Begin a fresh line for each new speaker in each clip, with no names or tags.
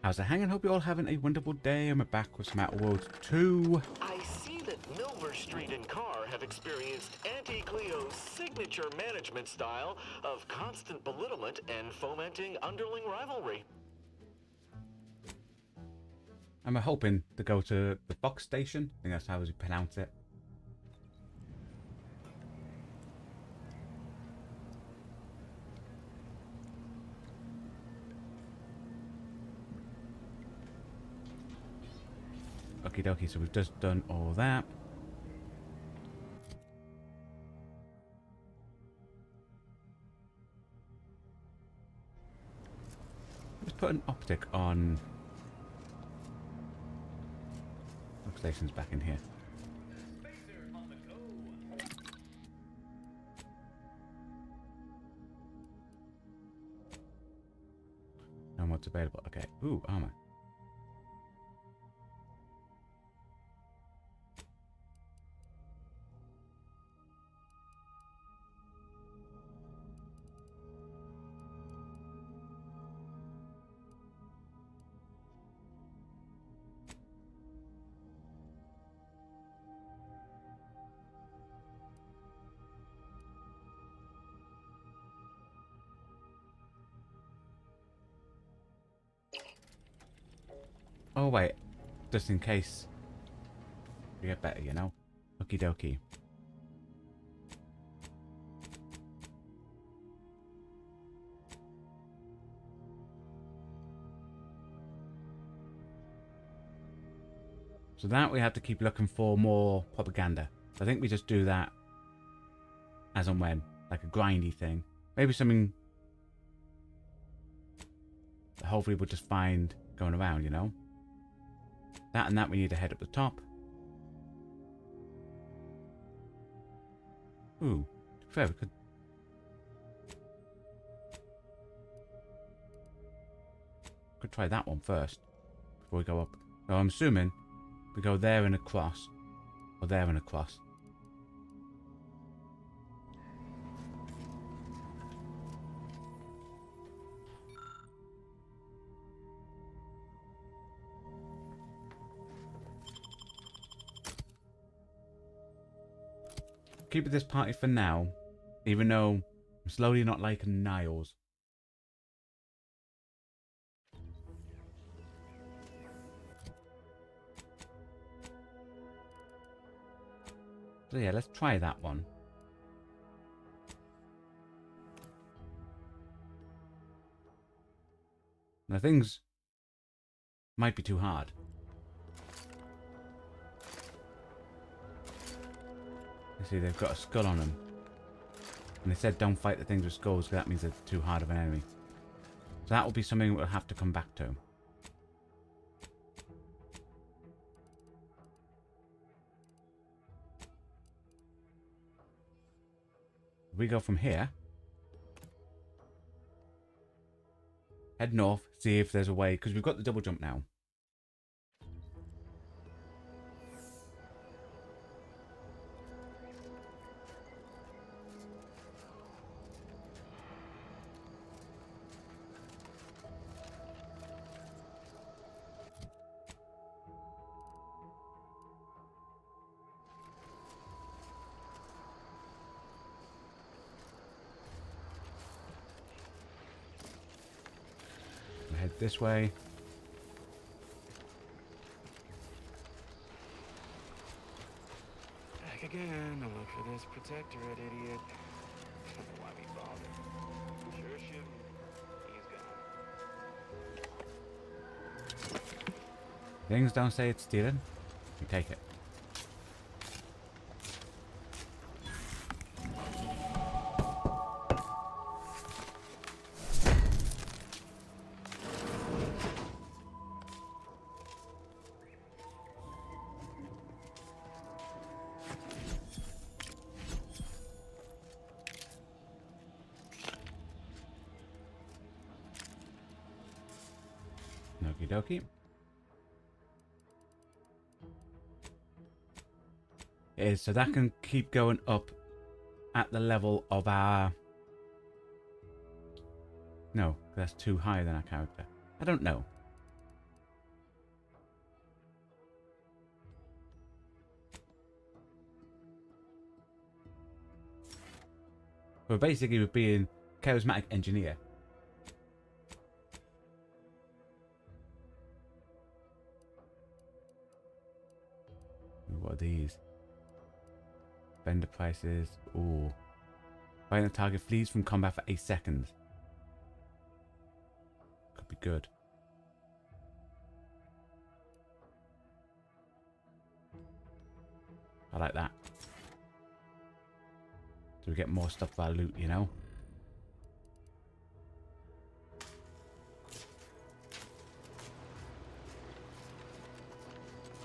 How's it hanging? Hope you're all having a wonderful day. I'm back with some Outer Worlds 2.
I see that Milver Street and Carr have experienced Auntie Cleo's signature management style of constant belittlement and fomenting underling rivalry.
I'm hoping to go to the Fox Station. I think that's how you pronounce it. Okie dokie, so we've just done all that. Let's put an optic on. Station's back in here. And what's available? Okay. Ooh, armor. Oh wait, just in case we get better, you know? Okie dokie. So that we have to keep looking for more propaganda. I think we just do that as and when, like a grindy thing. Maybe something that hopefully we'll just find going around, you know? That and that we need to head up the top. Ooh, fair, we could try that one first before we go up. So I'm assuming we go there and across, or there and across. Keep with this party for now, even though I'm slowly not liking Niles. So yeah, let's try that one. Now things might be too hard. You see, they've got a skull on them. And they said don't fight the things with skulls because that means they're too hard of an enemy. So that will be something we'll have to come back to. We go from here. Head north, see if there's a way, because we've got the double jump now. Head this way.
Back again to look for this protectorate idiot. Why be bothered? Sure shouldn't. He's gone.
Things don't say it's stealing. We take it. Okie dokie. It is, so that can keep going up at the level of our... No, that's too high than our character. I don't know. But basically we're being charismatic engineer. What are these? Vendor prices. Ooh. Fighting the target flees from combat for 8 seconds. Could be good. I like that. So we get more stuff for our loot, you know?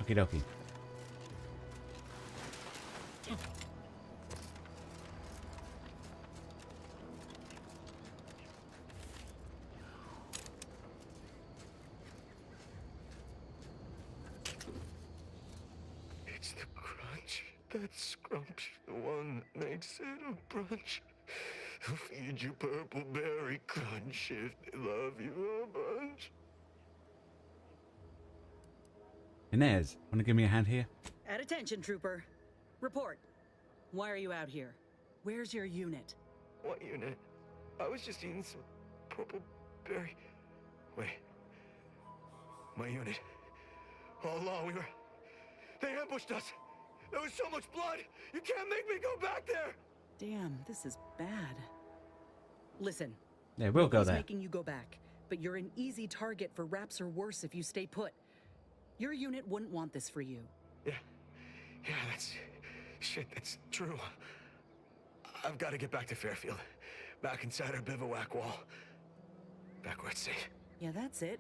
Okie dokie.
It's the crunch. That scrumptious, the one that makes it a brunch. They'll feed you purple berry crunch if they love you a bunch.
Inez, want to give me a hand here?
At attention, trooper. Report. Why are you out here? Where's your unit?
What unit? I was just eating some purple berry. Wait. My unit. All along they ambushed us. There was so much blood. You can't make me go back there.
Damn, this is bad. Listen.
Yeah, we'll go
He's
there.
making you go back, but you're an easy target for raps or worse if you stay put. Your unit wouldn't want this for you.
Yeah, that's true. I've got to get back to Fairfield. Back inside our bivouac wall. Back where it's safe.
Yeah, that's it.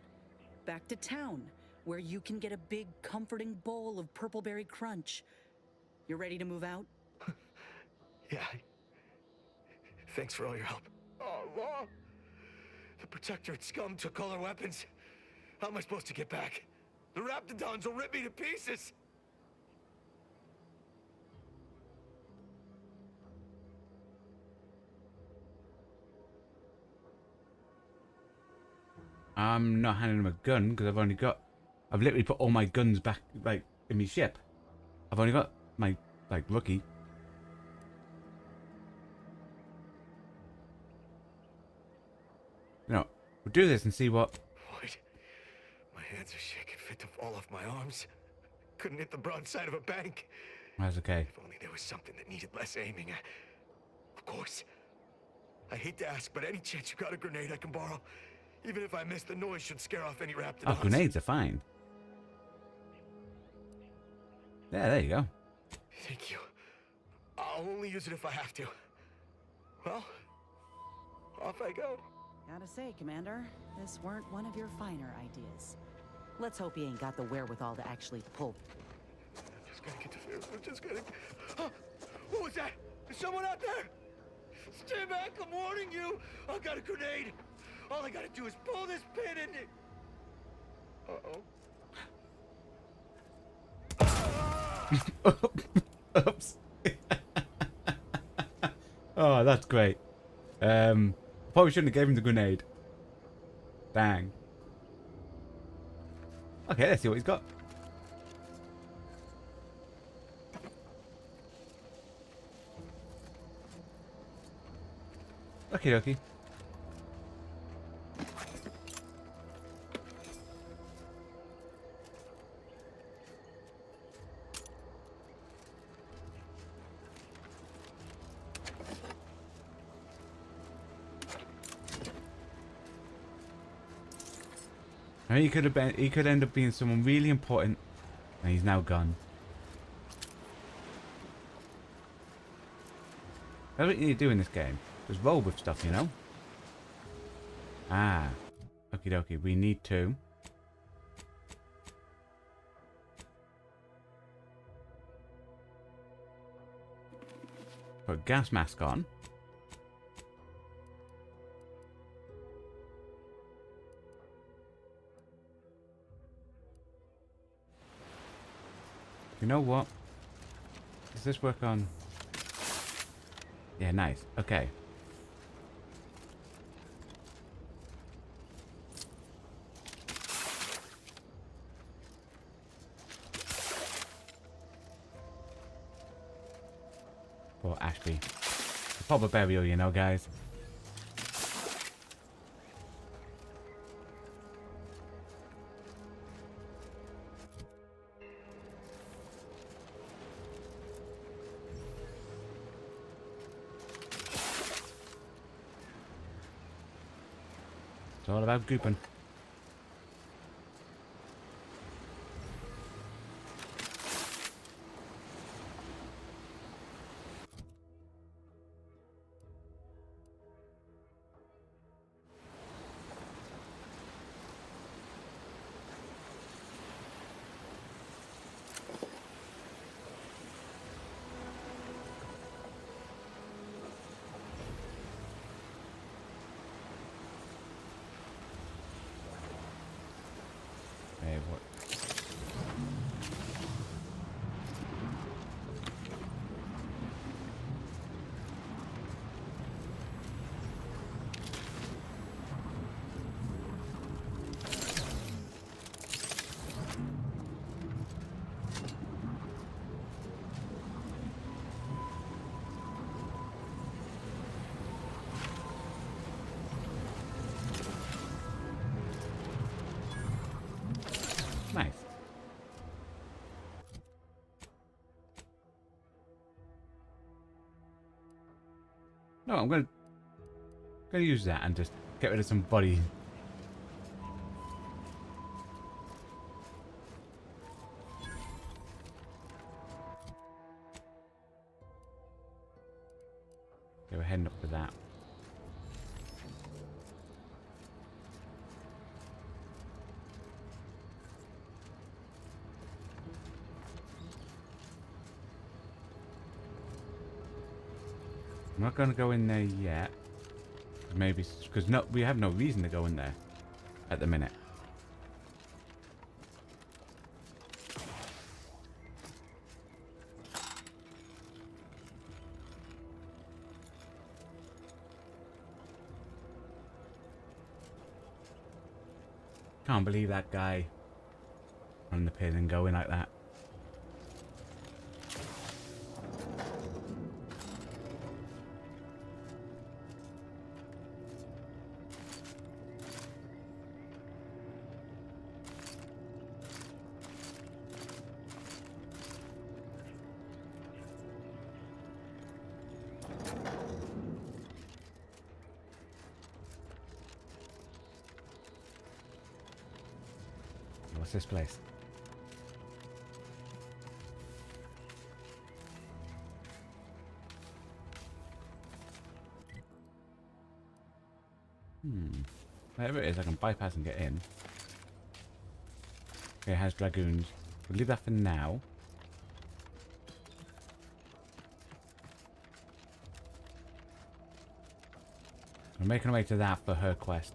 Back to town, where you can get a big, comforting bowl of purpleberry crunch. You ready to move out?
Yeah. Thanks for all your help. Oh, Law. The Protectorate scum took all our weapons. How am I supposed to get back? The Raptidons will rip me to pieces.
I'm not handing him a gun because I've literally put all my guns back, like, in my ship. I've only got my, like, rookie. You know, we'll do this and see what...
Wait. My hands are shaking fit to fall off my arms. Couldn't hit the broadside of a bank.
That's okay.
If only there was something that needed less aiming. Of course. I hate to ask, but any chance you got a grenade I can borrow? Even if I miss, the noise should scare off any Raptidons.
Oh, grenades are fine. Yeah, there you go.
Thank you. I'll only use it if I have to. Well, off I go.
Gotta say, Commander, this weren't one of your finer ideas. Let's hope he ain't got the wherewithal to actually pull.
Just gotta get to Fairfield. Just gotta... Huh? What was that? Is someone out there? Stay back, I'm warning you. I've got a grenade. All I gotta do is pull this pin and it... Uh-oh.
Oops. Oh, that's great. Probably shouldn't have gave him the grenade. Dang. Okay, let's see what he's got. Okie dokie. I mean, he could end up being someone really important, and he's now gone. That's what you need to do in this game. Just roll with stuff, you know? Ah. Okie dokie, we need to... put a gas mask on. You know what? Does this work on... Yeah, nice. Okay. Poor Ashby. Proper burial, you know, guys. It's all about gooping. Hey, what? Nice. No, I'm gonna use that and just get rid of some body. Okay, we're heading up to that. I'm not going to go in there yet. Maybe because we have no reason to go in there at the minute. Can't believe that guy on the pin and going like that. What's this place? Whatever it is, I can bypass and get in. Okay, it has dragoons. We'll leave that for now. We're making our way to that for her quest.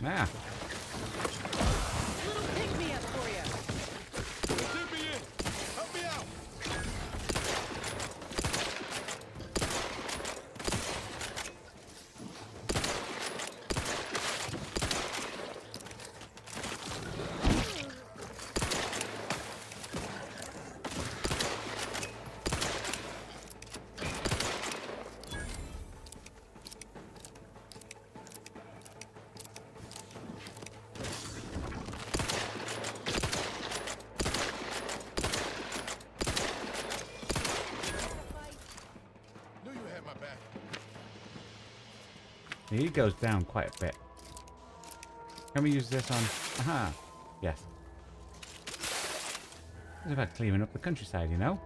Yeah.
Little pick-me-up for you.
Let me in. Help me out.
He goes down quite a bit. Can we use this on... Aha! Yes. It's about cleaning up the countryside, you know?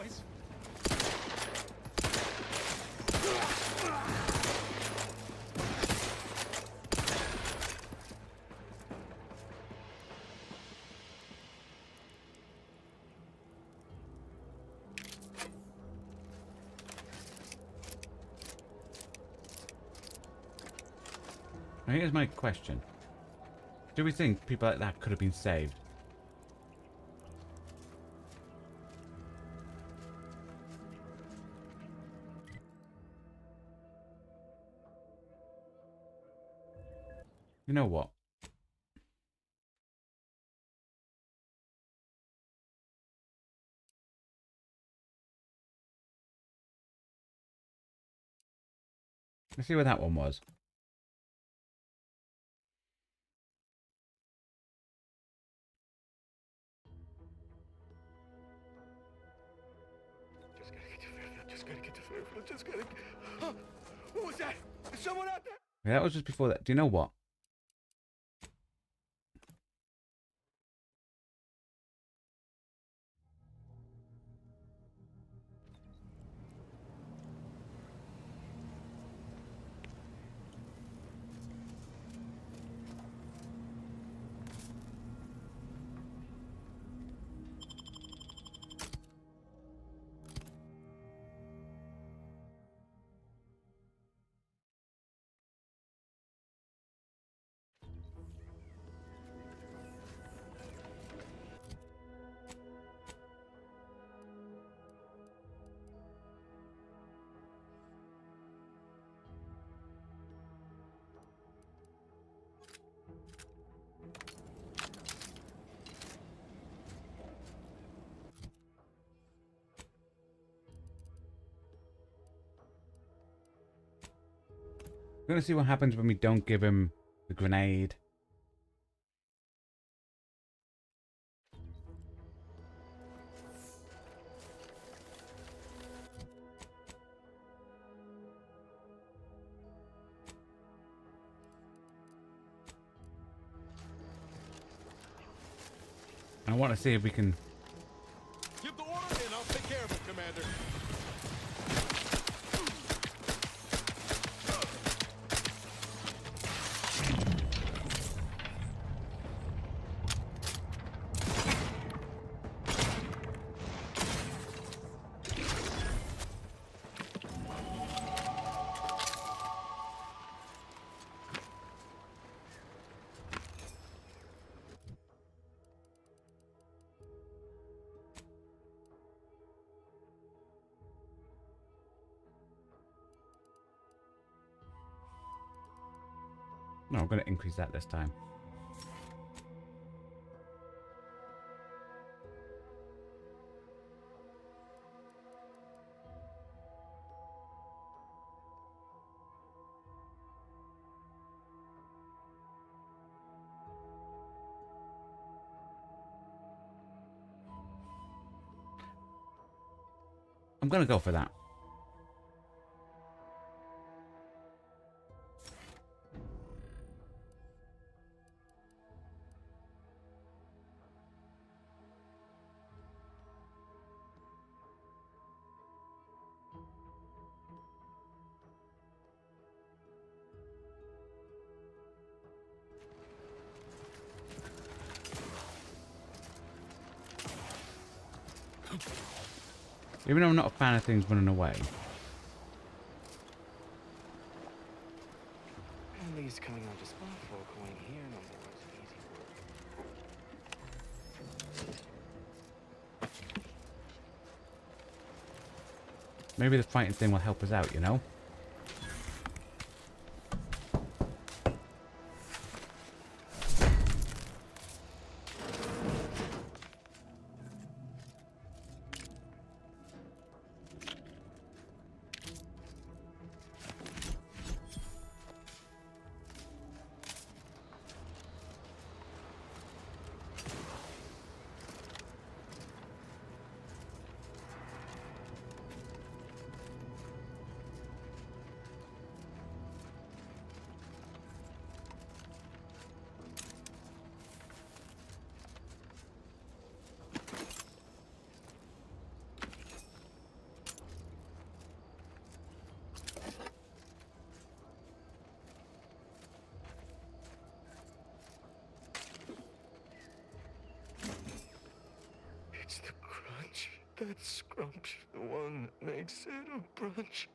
noise.
Now here's my question. Do we think people like that could have been saved? You know what? Let's see what that one was.
Just gotta get to Fairfield. Just gotta. Huh? What was that? Is someone out there?
Yeah, that was just before that. Do you know what? We're gonna see what happens when we don't give him the grenade. I want to see if we can.
Give the order and I'll take care of it, Commander.
No, I'm gonna increase that this time. I'm gonna go for that. Even though I'm not a fan of things running away.
At least coming on to spot folk who ain't here no more is easy work.
Maybe the fighting thing will help us out, you know?
That scrumptious, the one that makes it a brunch.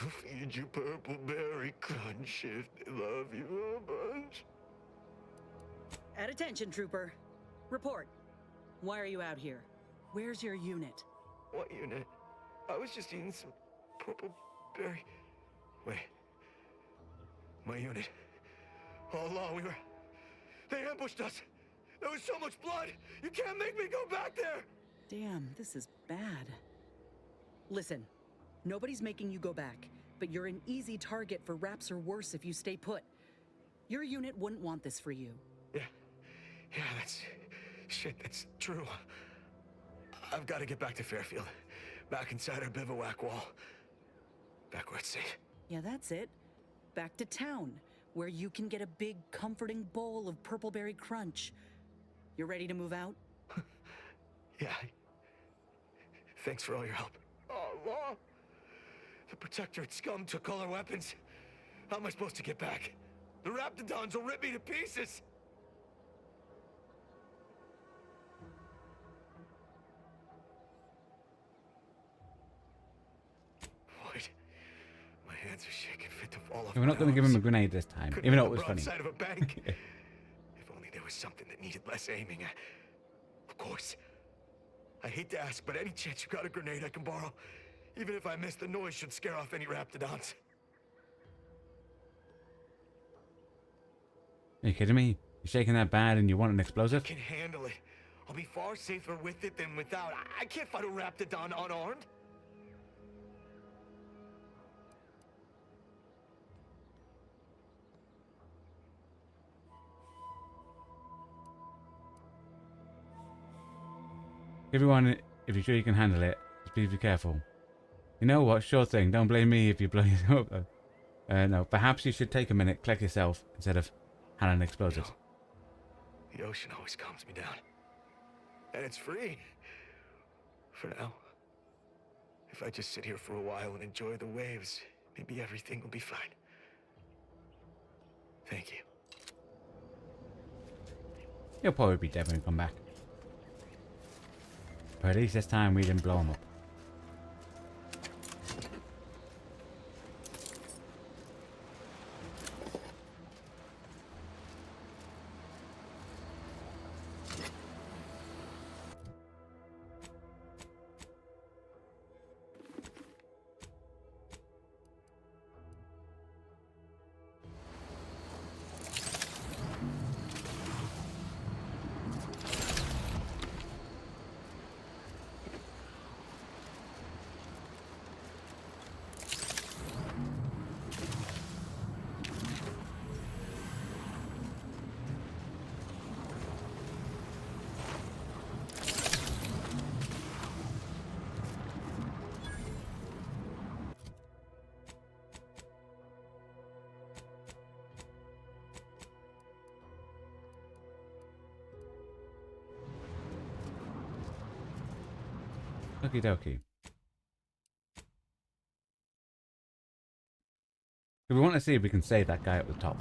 They'll feed you purple berry crunch if they love you a bunch.
At attention, Trooper. Report. Why are you out here? Where's your unit?
What unit? I was just eating some purple berry. Wait. My unit. All along, they ambushed us. There was so much blood. You can't make me go back there.
Damn, this is bad. Listen, nobody's making you go back, but you're an easy target for raps or worse if you stay put. Your unit wouldn't want this for you.
Yeah, that's true. I've got to get back to Fairfield. Back inside our bivouac wall. Back where it's safe.
Yeah, that's it. Back to town, where you can get a big, comforting bowl of purpleberry crunch. You ready to move out?
Yeah. Thanks for all your help. Oh, Law! The Protectorate scum took all our weapons. How am I supposed to get back? The Raptidons will rip me to pieces! Lloyd, my hands are shaking fit to fall off.
We're not going to give him a grenade this time, even though it was funny.
Of a bank. If only there was something that needed less aiming. Of course. I hate to ask, but any chance you got a grenade I can borrow? Even if I miss, the noise should scare off any Raptidons.
Are you kidding me? You're shaking that bad and you want an explosive?
I can handle it. I'll be far safer with it than without. I can't fight a Raptidon unarmed.
Everyone, if you're sure you can handle it, just please be careful. You know what? Sure thing. Don't blame me if you blow yourself up. No, perhaps you should take a minute, collect yourself, instead of handling explosives.
The ocean always calms me down. And it's free. For now. If I just sit here for a while and enjoy the waves, maybe everything will be fine. Thank you.
He'll probably be dead when we come back. But at least this time we didn't blow him up. Okie dokie. So we want to see if we can save that guy up the top.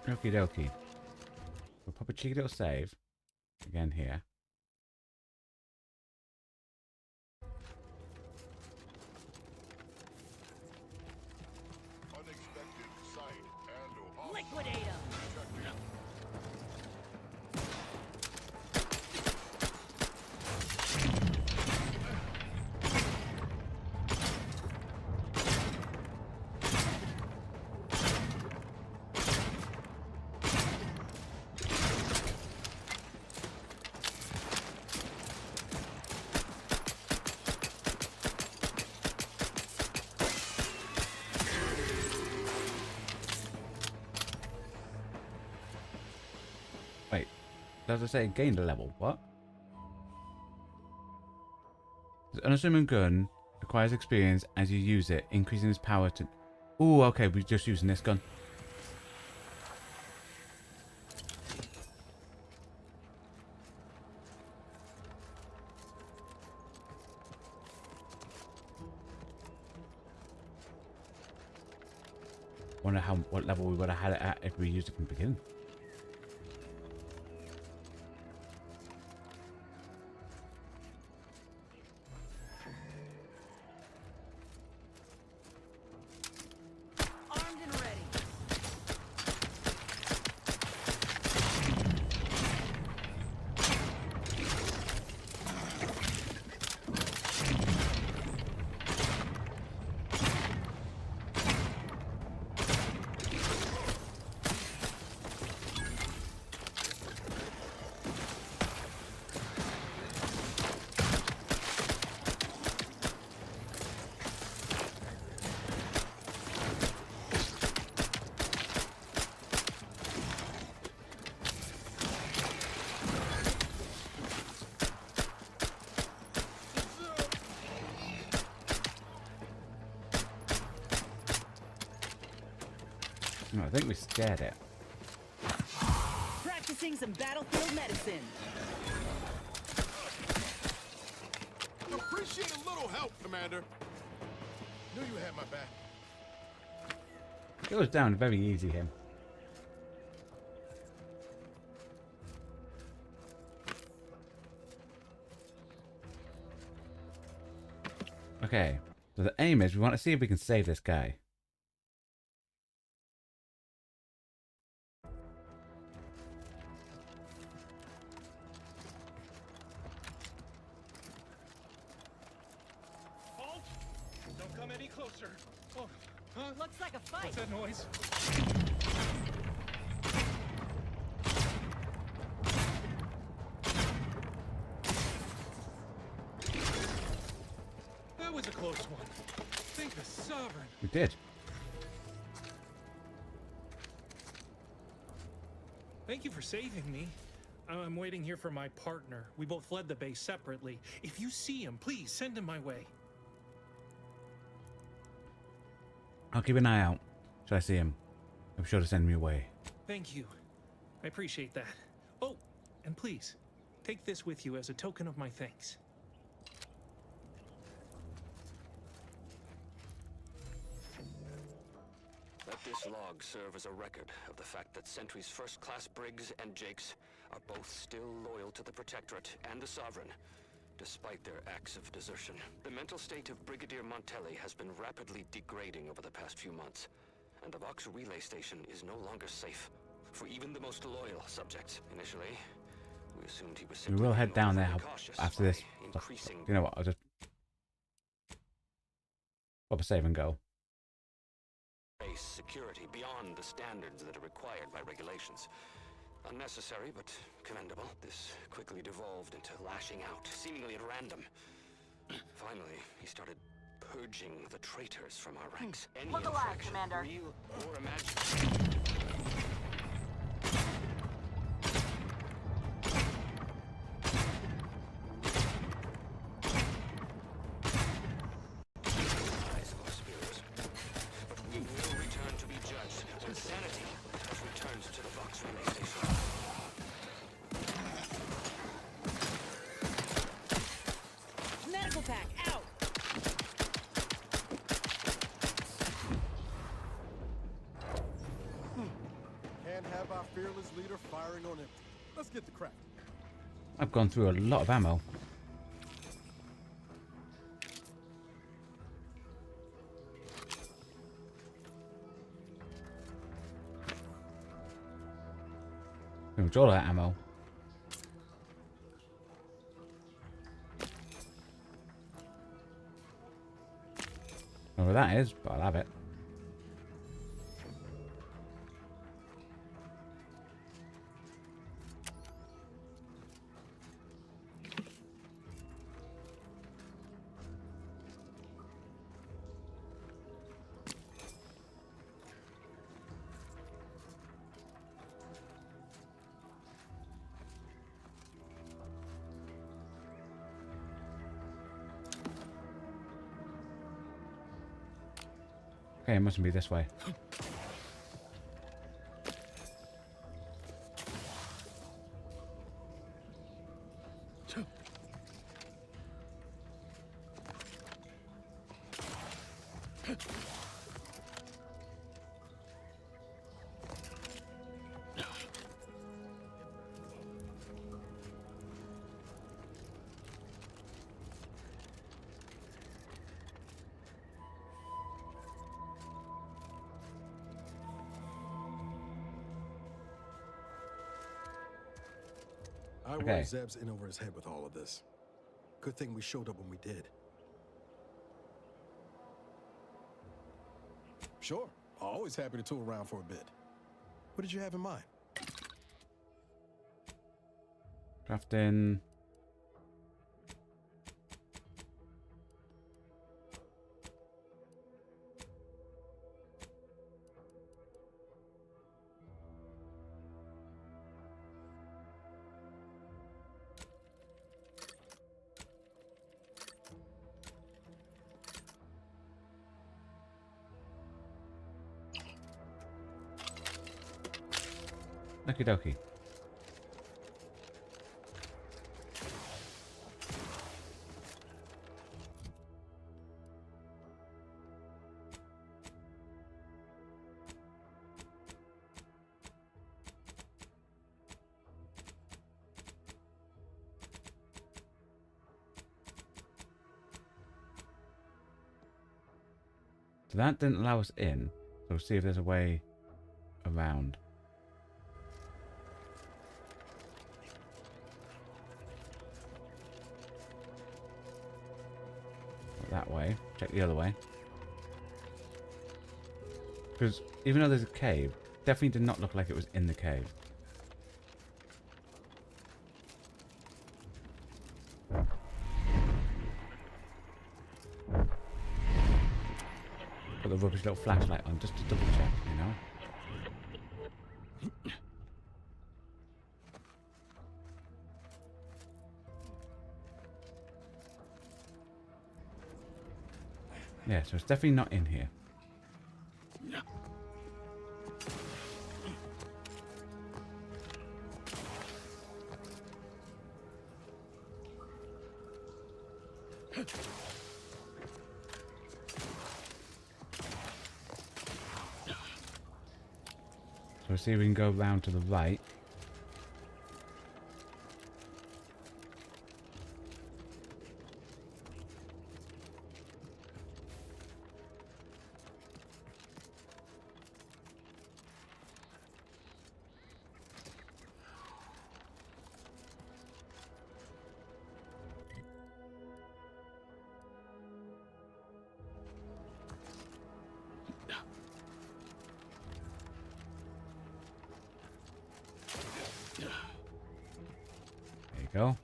Okie dokie. We'll pop a cheeky little save. Again here.
Unexpected sight and
Liquidate him!
Wait. Does it say gained a level? What? The unassuming gun requires experience as you use it, increasing its power to... Ooh, okay, we're just using this gun. Wonder what level we would have had it at if we used it from the beginning.
Armed and ready.
No, I think we scared it.
Practicing some battlefield medicine.
appreciate a little help, Commander. Knew you had my back.
It goes down very easy, him. Okay, so the aim is we want to see if we can save this guy.
Halt! Don't come any closer. Oh, huh?
Looks like a fight.
What's that noise? That was a close one. Thank the Sovereign.
We did.
Thank you for saving me. I'm waiting here for my partner. We both fled the base separately. If you see him, please send him my way.
I'll keep an eye out. Should I see him? I'm sure to send me away.
Thank you. I appreciate that. Oh, and please, take this with you as a token of my thanks.
Let this log serve as a record of the fact that Sentry's first-class Briggs and Jakes are both still loyal to the Protectorate and the Sovereign, despite their acts of desertion. The mental state of Brigadier Montelli has been rapidly degrading over the past few months, and the Vox relay station is no longer safe for even the most loyal subjects. Initially, we assumed he was
We
simply
will head down there
overly cautious
after
by
this.
increasing
You know what? I'll just pop a save and go.
base security beyond the standards that are required by regulations. Unnecessary, but commendable. This quickly devolved into lashing out, seemingly at random. Finally, he started purging the traitors from our ranks. Any
Look alive,
infraction,
Commander.
real or imagined. Eyes of our spirits. But we will return to be judged when sanity has returned to the Vox relay station.
Medical pack out.
fearless leader firing on empty. Let's get the crack.
I've gone through a lot of ammo. Pretty much all that ammo. I don't know where that is, but I'll have it. Okay, it mustn't be this way.
I worry Zeb's in over his head with all of this. Good thing we showed up when we did. Sure, always happy to tool around for a bit. What did you have in mind?
Crafting. Okie dokie. So that didn't allow us in. So we'll see if there's a way around. That way. Check the other way. Because even though there's a cave, definitely did not look like it was in the cave. Put the rubbish little flashlight on just to double check, you know. Yeah, so it's definitely not in here. So we'll see if we can go round to the right. Go.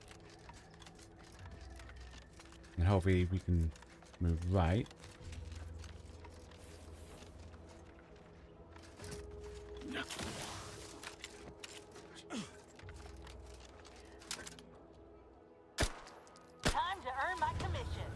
And hopefully we can move right.
Time to earn my commission.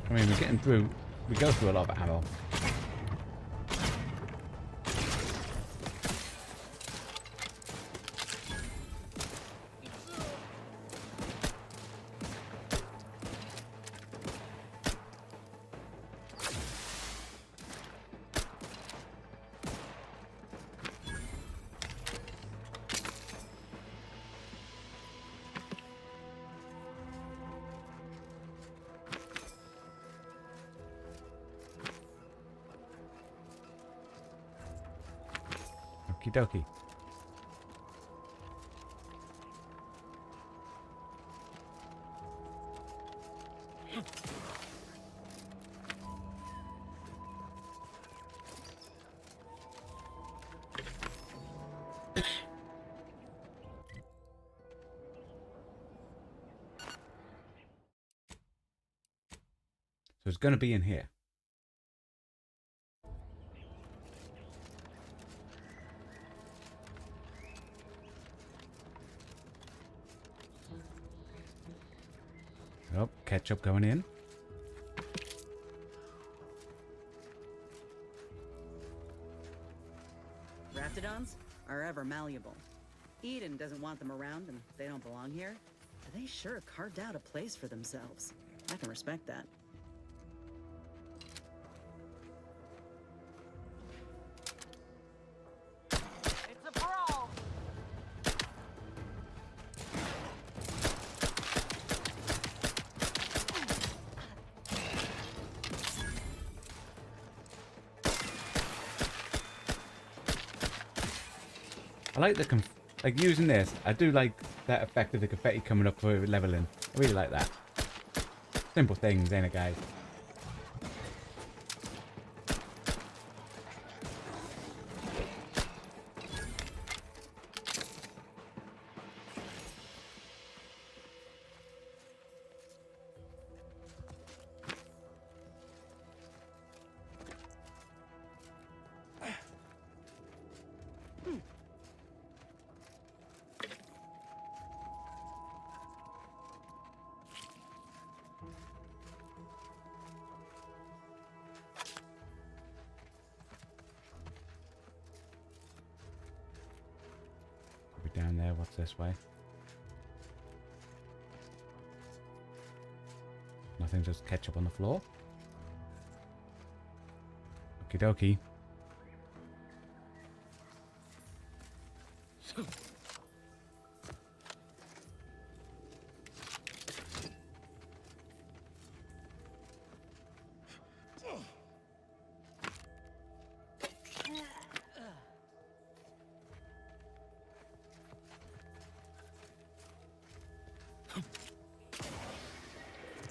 I mean, we're getting through. We go through a lot of ammo. Okie dokie. So it's going to be in here. Oh, ketchup going in.
Raptidons are ever malleable. Eden doesn't want them around and they don't belong here. But they sure carved out a place for themselves. I can respect that.
It's a brawl.
I like the like using this. I do like that effect of the confetti coming up for leveling. I really like that. Simple things, ain't it, guys? Down there, what's this way? Nothing, just ketchup on the floor. Okie dokie.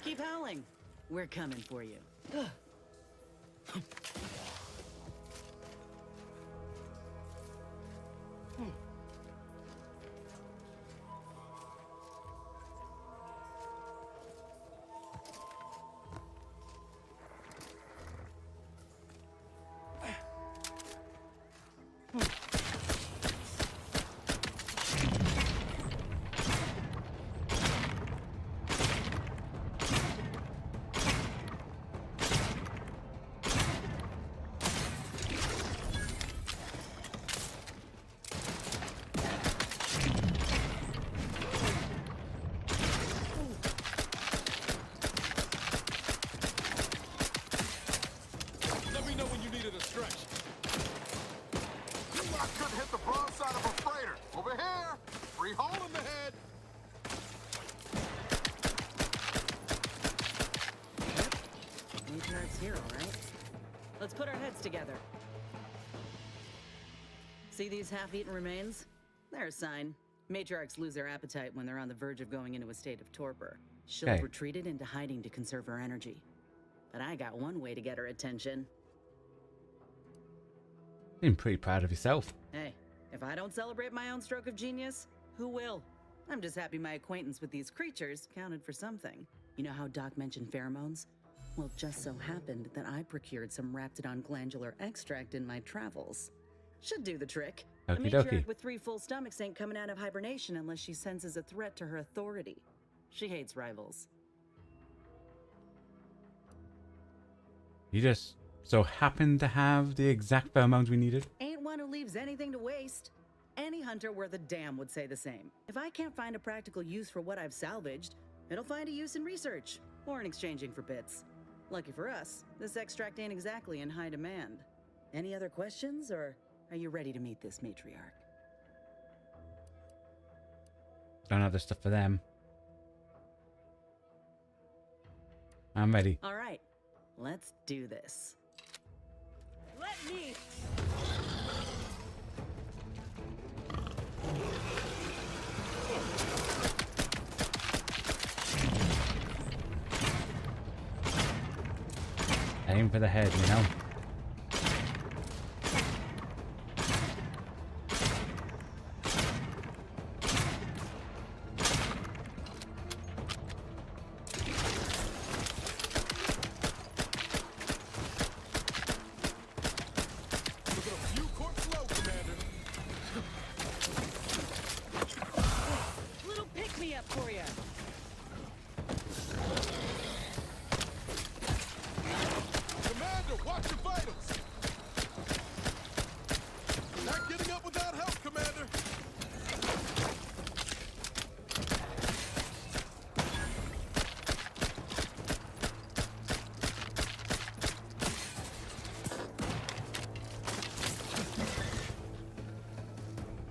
Keep howling. We're coming for you.
Let me know when you needed a stretch.
I couldn't hit the broadside of a freighter. Over here. Free hole in the head.
Matriarch's here, all right? Let's put our heads together. See these half-eaten remains? They're a sign. Matriarchs lose their appetite when they're on the verge of going into a state of torpor. She'll
Okay.
retreated into hiding to conserve her energy. But I got one way to get her attention.
Being pretty proud of yourself.
Hey, if I don't celebrate my own stroke of genius, who will? I'm just happy my acquaintance with these creatures counted for something. You know how Doc mentioned pheromones? Well, it just so happened that I procured some Raptidon glandular extract in my travels. Should do the trick. A
Okie
matriarch
dokie.
with 3 full stomachs ain't coming out of hibernation unless she senses a threat to her authority. She hates rivals.
You just so happened to have the exact pheromones we needed?
Ain't one who leaves anything to waste. Any hunter worth a damn would say the same. If I can't find a practical use for what I've salvaged, it'll find a use in research or in exchanging for bits. Lucky for us, this extract ain't exactly in high demand. Any other questions, or are you ready to meet this matriarch?
Don't have the stuff for them. I'm ready.
All right, let's do this.
Let me.
Aim for the head, you know.
Look at a few corpse low, Commander.
Little pick-me-up for you.
Commander, watch your vitals. Not getting up without help, Commander.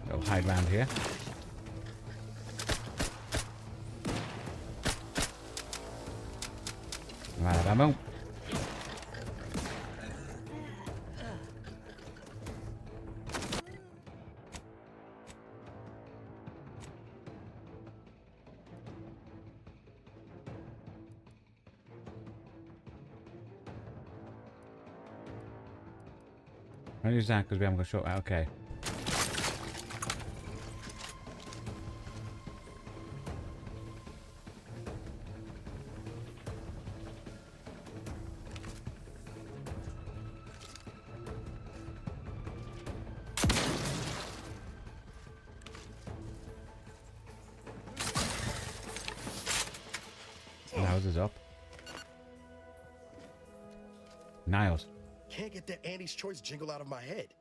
Go hide around here. I'm out of ammo. I'll use that because we haven't got short. Okay. Nose is up. Niles.
Can't get that Andy's Choice jingle out of my head.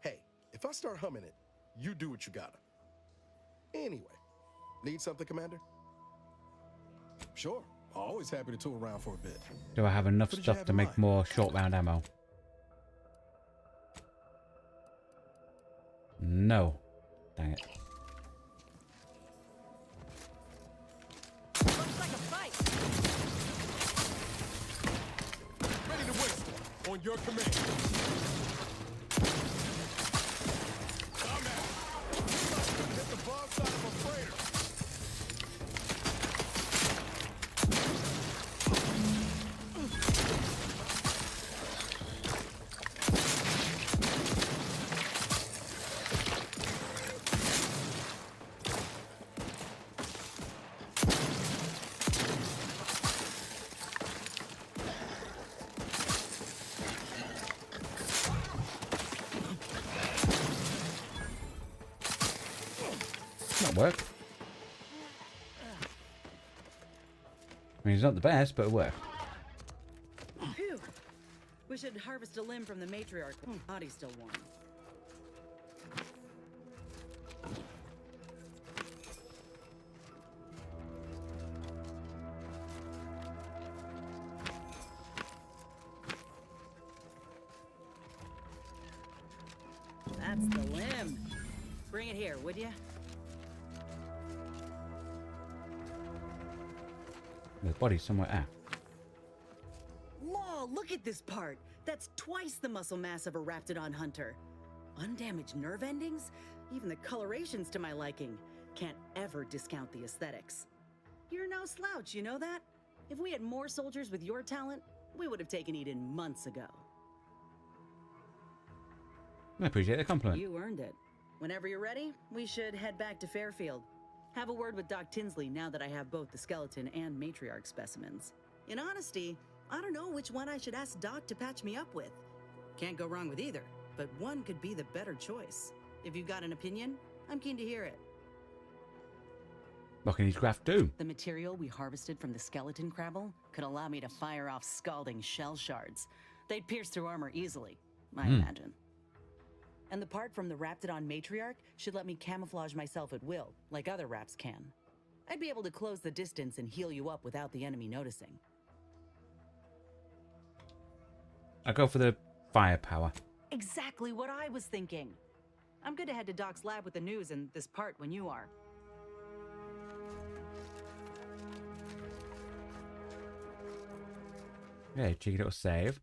Hey, if I start humming it, you do what you gotta. Anyway, need something, Commander?
Sure. Always happy to tool around for a bit.
Do I have enough
What did you
stuff
have
to
in
make
mind?
more short round ammo? No. Dang it.
Looks like a fight.
Ready to waste it. On your command. I'm at it. Hit the bomb side of a freighter.
That worked. I mean, it's not the best, but it worked.
Phew. We should harvest a limb from the matriarch. Body's still warm. That's the limb. Bring it here, would you?
The body's somewhere out.
Law, look at this part. That's twice the muscle mass of a Raptidon hunter. Undamaged nerve endings? Even the coloration's to my liking. Can't ever discount the aesthetics. You're no slouch, you know that? If we had more soldiers with your talent, we would have taken Eden months ago.
I appreciate the compliment.
You earned it. Whenever you're ready, we should head back to Fairfield. Have a word with Doc Tinsley now that I have both the skeleton and matriarch specimens. In honesty, I don't know which one I should ask Doc to patch me up with. Can't go wrong with either, but one could be the better choice. If you've got an opinion, I'm keen to hear it.
What can these craft do?
The material we harvested from the skeleton crabble could allow me to fire off scalding shell shards. They'd pierce through armor easily, I imagine. And the part from the Raptidon Matriarch should let me camouflage myself at will, like other Raps can. I'd be able to close the distance and heal you up without the enemy noticing.
I go for the firepower.
Exactly what I was thinking. I'm good to head to Doc's lab with the news and this part when you are.
Yeah, cheeky little save.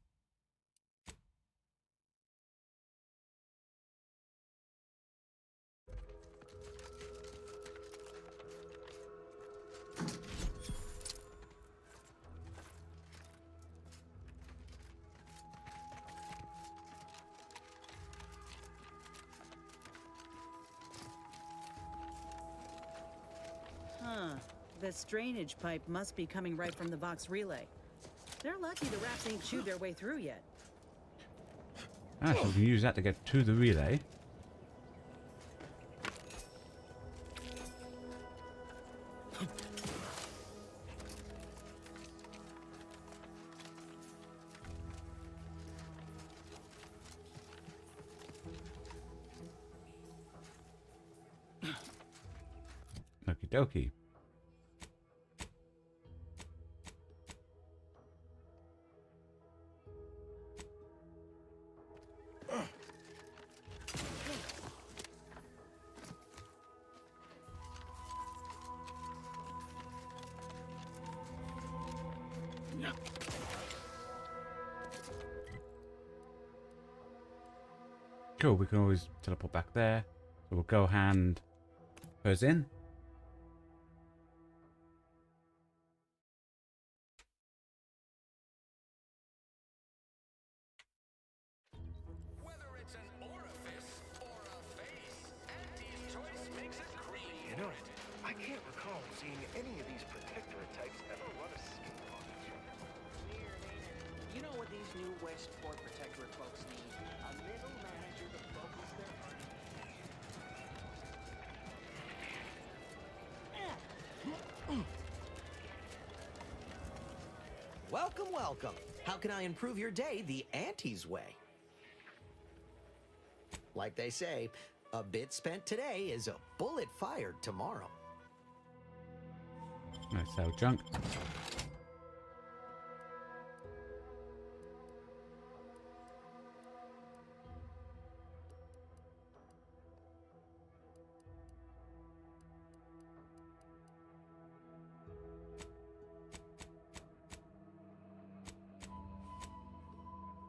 Huh. This drainage pipe must be coming right from the Vox relay. They're lucky the Raps ain't chewed their way through yet.
Ah, so we can use that to get to the relay. Okie dokie. Cool, we can always teleport back there. So we'll go hand hers in.
Whether it's an orifice or a face, Auntie's choice makes it cream.
You know, I can't recall seeing any of these protectorate types ever run a scheme on each other.
You know what these new Westport protectorate folks need? A middle manager to focus their
Welcome, welcome. How can I improve your day the Auntie's way? Like they say, a bit spent today is a bullet fired tomorrow.
Let's sell junk.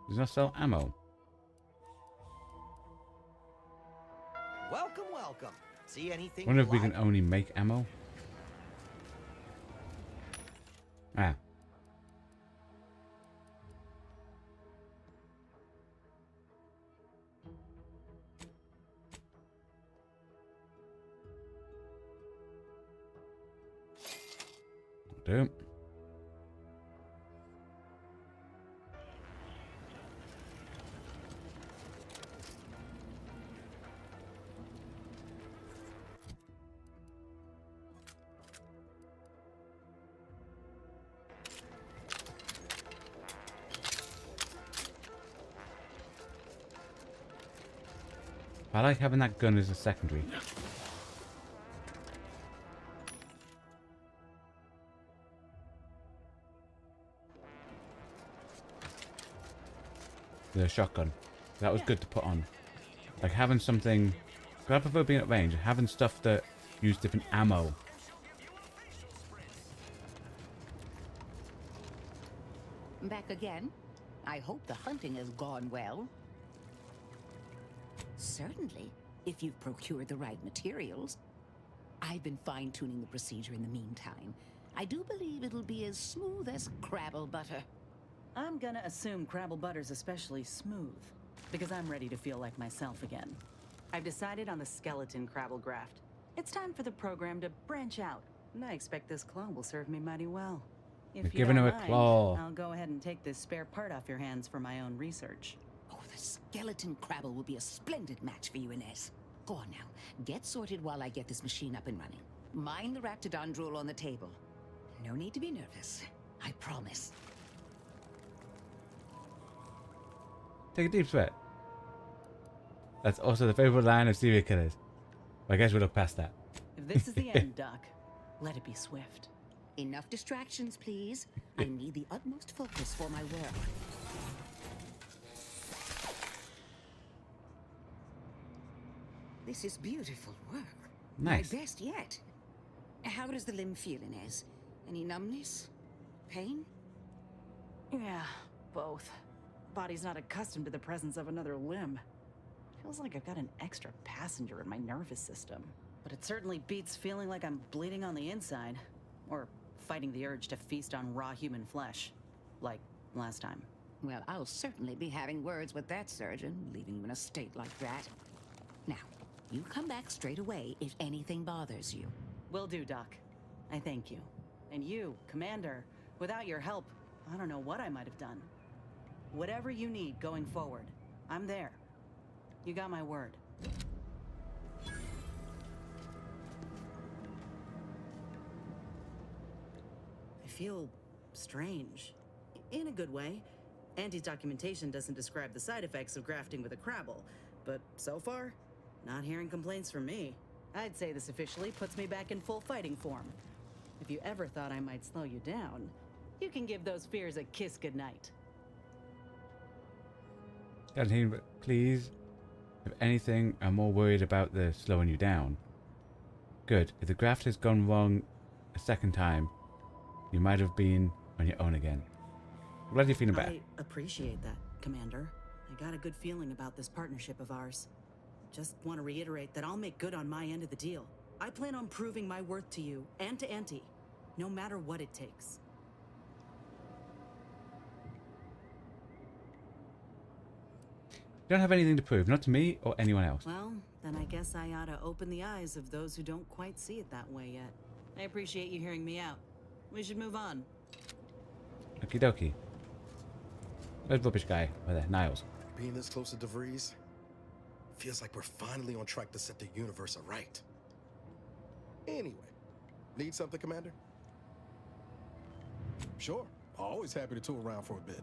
Does not sell ammo.
Welcome, welcome. See anything?
Wonder if we
like?
can only make ammo. Ah. Do. I like having that gun as a secondary. The shotgun. That was good to put on. Like having something... I prefer being at range. Having stuff that use different ammo.
Back again? I hope the hunting has gone well. Certainly, if you've procured the right materials. I've been fine-tuning the procedure in the meantime. I do believe it'll be as smooth as Crabble butter.
I'm gonna assume Crabble Butter's especially smooth, because I'm ready to feel like myself again. I've decided on the skeleton Crabble graft. It's time for the program to branch out, and I expect this claw will serve me mighty well. If
We're
you
giving
don't
her a
mind,
claw.
I'll go ahead and take this spare part off your hands for my own research.
Oh, the skeleton Crabble will be a splendid match for you, Inez. Go on now. Get sorted while I get this machine up and running. Mind the Raptidon drool on the table. No need to be nervous. I promise.
Take a deep sweat. That's also the favorite line of serial killers. But I guess we'll look past that.
If this is the end, Doc, let it be swift.
Enough distractions, please. I need the utmost focus for my work. This is beautiful work.
Nice.
My best yet. How does the limb feel, Inez? Any numbness? Pain?
Yeah, both. Body's not accustomed to the presence of another limb. Feels like I've got an extra passenger in my nervous system. But it certainly beats feeling like I'm bleeding on the inside. Or fighting the urge to feast on raw human flesh. Like last time.
Well, I'll certainly be having words with that surgeon, leaving you in a state like that. Now, you come back straight away if anything bothers you.
Will do, Doc. I thank you. And you, Commander, without your help, I don't know what I might have done. Whatever you need going forward, I'm there. You got my word. I feel strange. In a good way. Auntie's documentation doesn't describe the side effects of grafting with a Crabble, but so far, not hearing complaints from me. I'd say this officially puts me back in full fighting form. If you ever thought I might slow you down, you can give those fears a kiss goodnight.
But please, if anything, I'm more worried about the slowing you down. Good. If the graft has gone wrong a second time, you might have been on your own again. I'm glad you're feeling better.
I appreciate that, Commander. I got a good feeling about this partnership of ours. Just want to reiterate that I'll make good on my end of the deal. I plan on proving my worth to you and to Auntie, no matter what it takes.
You don't have anything to prove, not to me or anyone else.
Well, then I guess I ought to open the eyes of those who don't quite see it that way yet. I appreciate you hearing me out. We should move on.
Okie dokie. Where's the rubbish guy? Where there? Niles.
Being this close to DeVries feels like we're finally on track to set the universe aright. Anyway, need something, Commander?
Sure. Always happy to tool around for a bit.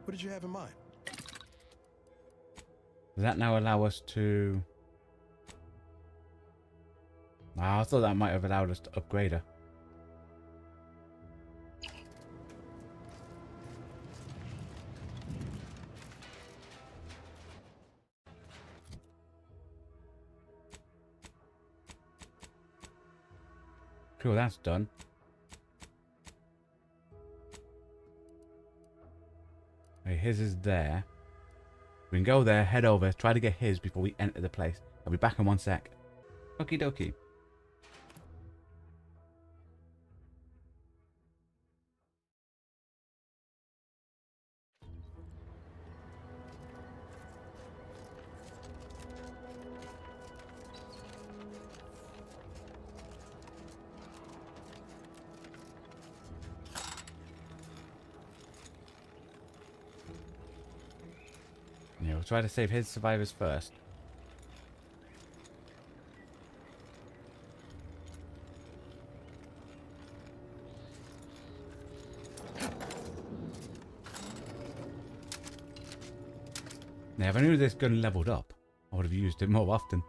What did you have in mind?
Does that now allow us to... I thought that might have allowed us to upgrade her. Cool, that's done. Okay, his is there. We can go there, head over, try to get his before we enter the place. I'll be back in 1 sec. Okie dokie. Yeah, we'll try to save his survivors first. Now, if I knew this gun leveled up, I would have used it more often.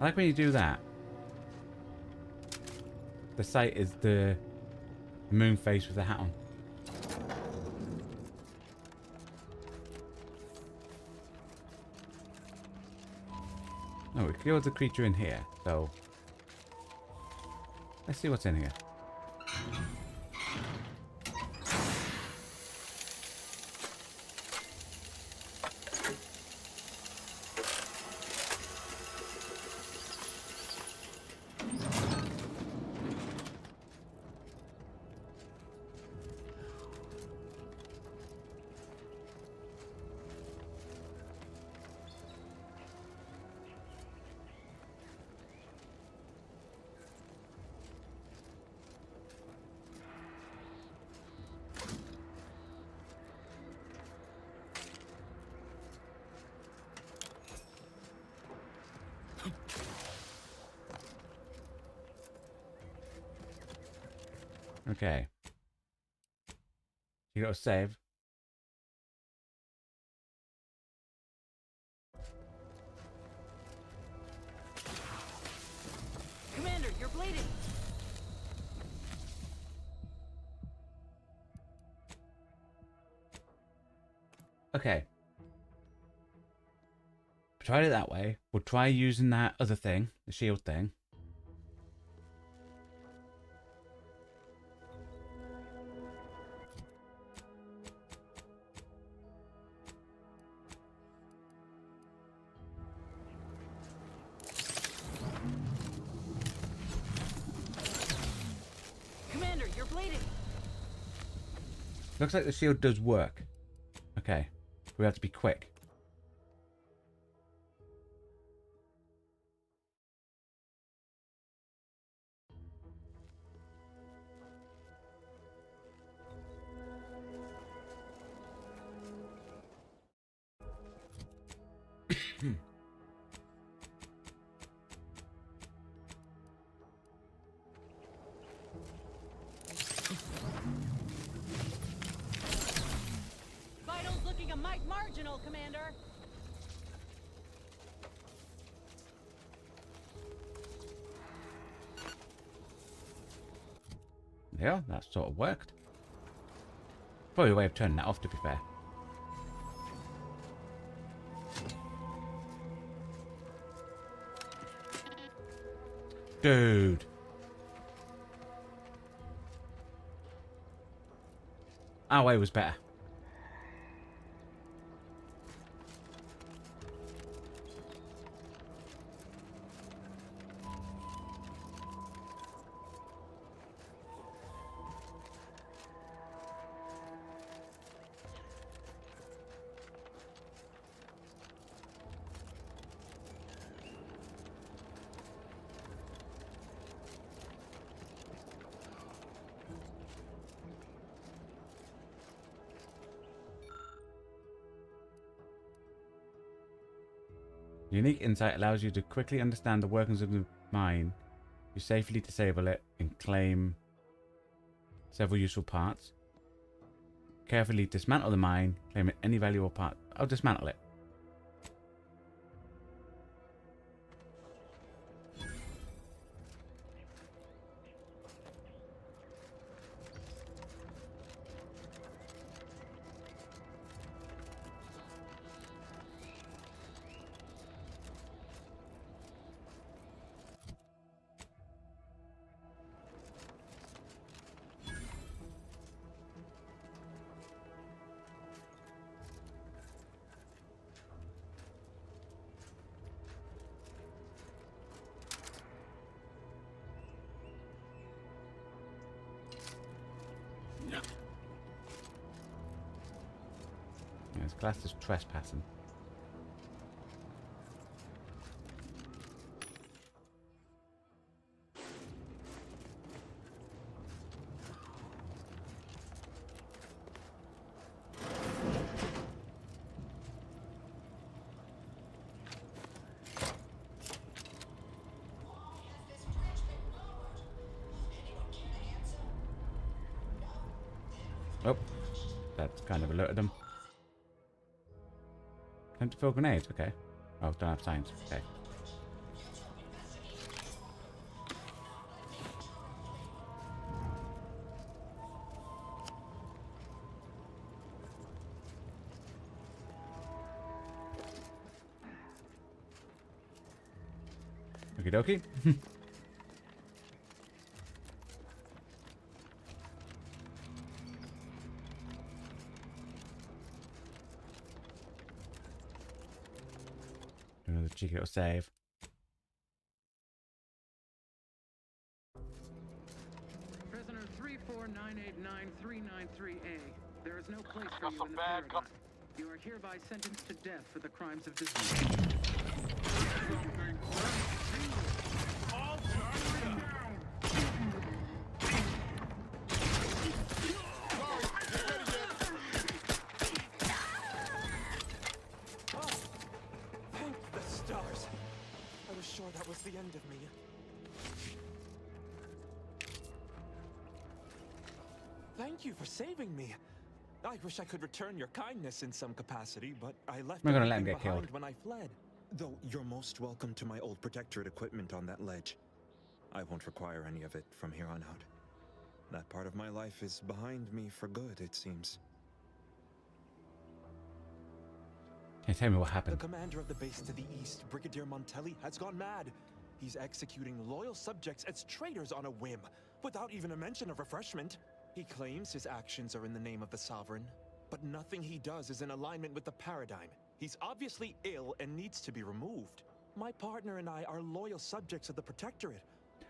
I like when you do that. The sight is the moon face with the hat on. Oh, we killed the creature in here, so let's see what's in here. Okay. You gotta save.
Commander, you're bleeding.
Okay. Tried it that way. We'll try using that other thing, the shield thing.
Commander, you're bleeding.
Looks like the shield does work. Okay. We have to be quick.
Vitals looking a mite marginal, Commander.
Yeah, that sort of worked. Probably a way of turning that off, to be fair. Dude. Our way was better. Unique insight allows you to quickly understand the workings of the mine. You safely disable it and claim several useful parts. Carefully dismantle the mine, claim any valuable part. I'll dismantle it. Yeah, it's classed as trespassing. Oh, that's kind of alerted them. Time to fill grenades, okay. Oh, don't have science, okay. Okie dokie. Do another cheeky little save.
Prisoner 34989-393A. There is no place for you in the paradigm. You are hereby sentenced to death for the crimes of disease.
All turn down!
Thank the stars. I was sure that was the end of me.
Thank you for saving me. I wish I could return your kindness in some capacity, but I left
I'm not gonna let him
everything
get
behind
killed.
when I fled. Though you're most welcome to my old Protectorate equipment on that ledge. I won't require any of it from here on out. That part of my life is behind me for good, it seems.
Can you tell me what
The
happened?
commander of the base to the east, Brigadier Montelli, has gone mad. He's executing loyal subjects as traitors on a whim, without even a mention of refreshment. He claims his actions are in the name of the Sovereign, but nothing he does is in alignment with the paradigm. He's obviously ill and needs to be removed. My partner and I are loyal subjects of the Protectorate.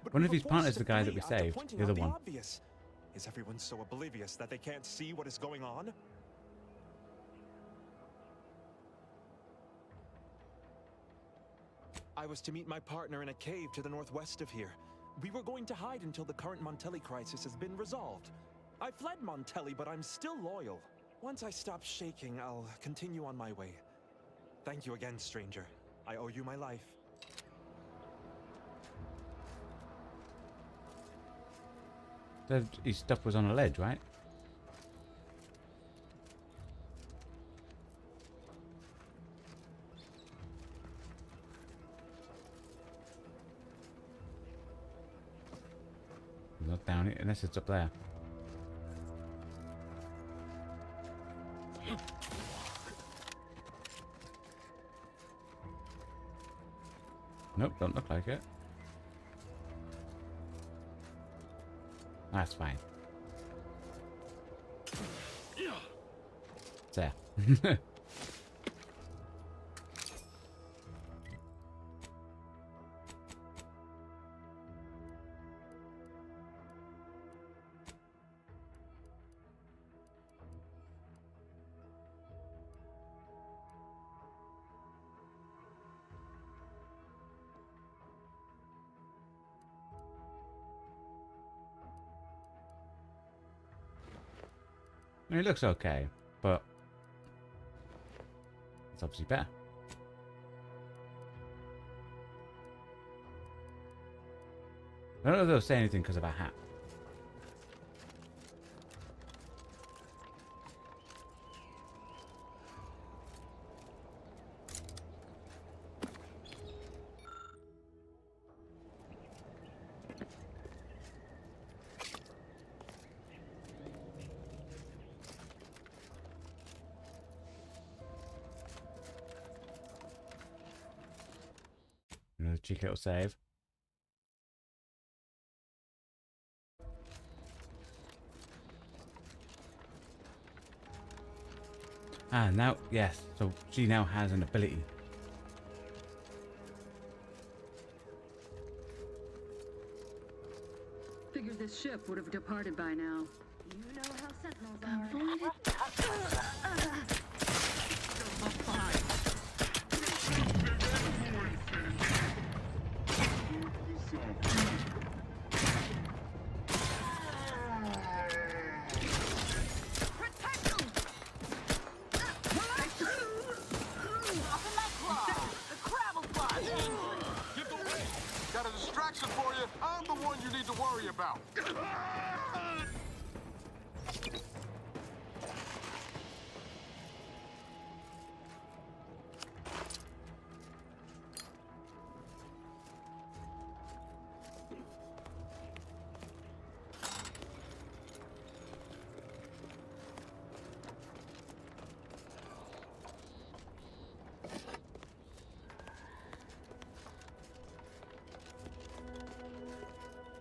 But
One
we
of
were
his partners,
forced
the
to
guy that
flee
we
after
saved,
pointing
the other
out
one.
obvious. Is everyone so oblivious that they can't see what is going on? I was to meet my partner in a cave to the northwest of here. We were going to hide until the current Montelli crisis has been resolved. I fled Montelli, but I'm still loyal. Once I stop shaking, I'll continue on my way. Thank you again, stranger. I owe you my life.
His stuff was on a ledge, right? Not down it, unless it's up there. Nope, don't look like it. That's fine. It's there. I mean, it looks okay, but it's obviously better. I don't know if they'll say anything because of a hat. Another cheeky little save. Ah, now, yes. So she now has an ability.
Figured this ship would have departed by now.
You know how sentinels are.
Got a distraction for you. I'm the one you need to worry about.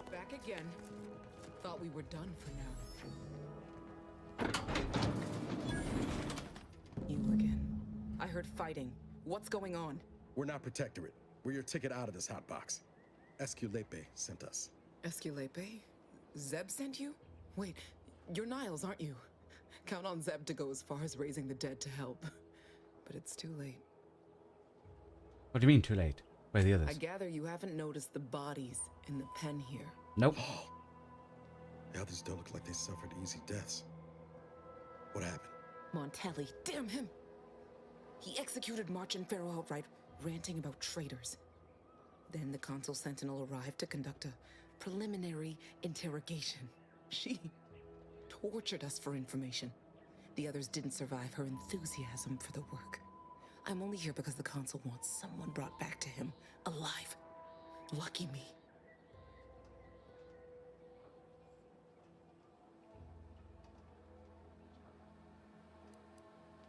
Back again. Thought we were done for now. You again. I heard fighting. What's going on?
We're not Protectorate. We're your ticket out of this hotbox. Esculepe sent us.
Esculepe? Zeb sent you? Wait, you're Niles, aren't you? Count on Zeb to go as far as raising the dead to help. But it's too late.
What do you mean too late? Where are the others?
I gather you haven't noticed the bodies in the pen here.
Nope.
The others don't look like they suffered easy deaths. What happened?
Montelli, damn him! He executed March and Pharaoh outright, ranting about traitors. Then the Consul Sentinel arrived to conduct a preliminary interrogation. She tortured us for information. The others didn't survive her enthusiasm for the work. I'm only here because the Consul wants someone brought back to him, alive. Lucky me.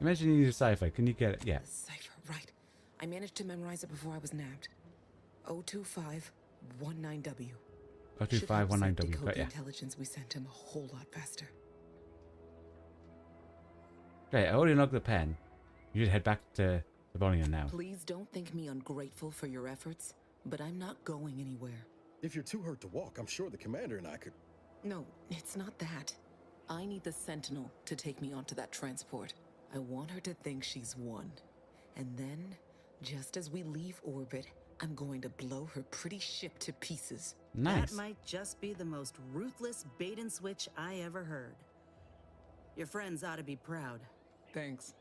Imagine you need a cipher. Can you get it? Yeah.
Cipher, right. I managed to memorize it before I was nabbed. 02519W.
02519W,
Decode
got
the
ya.
intelligence we sent him a whole lot faster.
Great, I already logged the pen. You should head back to the Bonnian now.
Please don't think me ungrateful for your efforts, but I'm not going anywhere.
If you're too hurt to walk, I'm sure the commander and I could...
No, it's not that. I need the Sentinel to take me onto that transport. I want her to think she's won. And then, just as we leave orbit, I'm going to blow her pretty ship to pieces.
Nice.
That might just be the most ruthless bait and switch I ever heard. Your friends ought to be proud.
Thanks.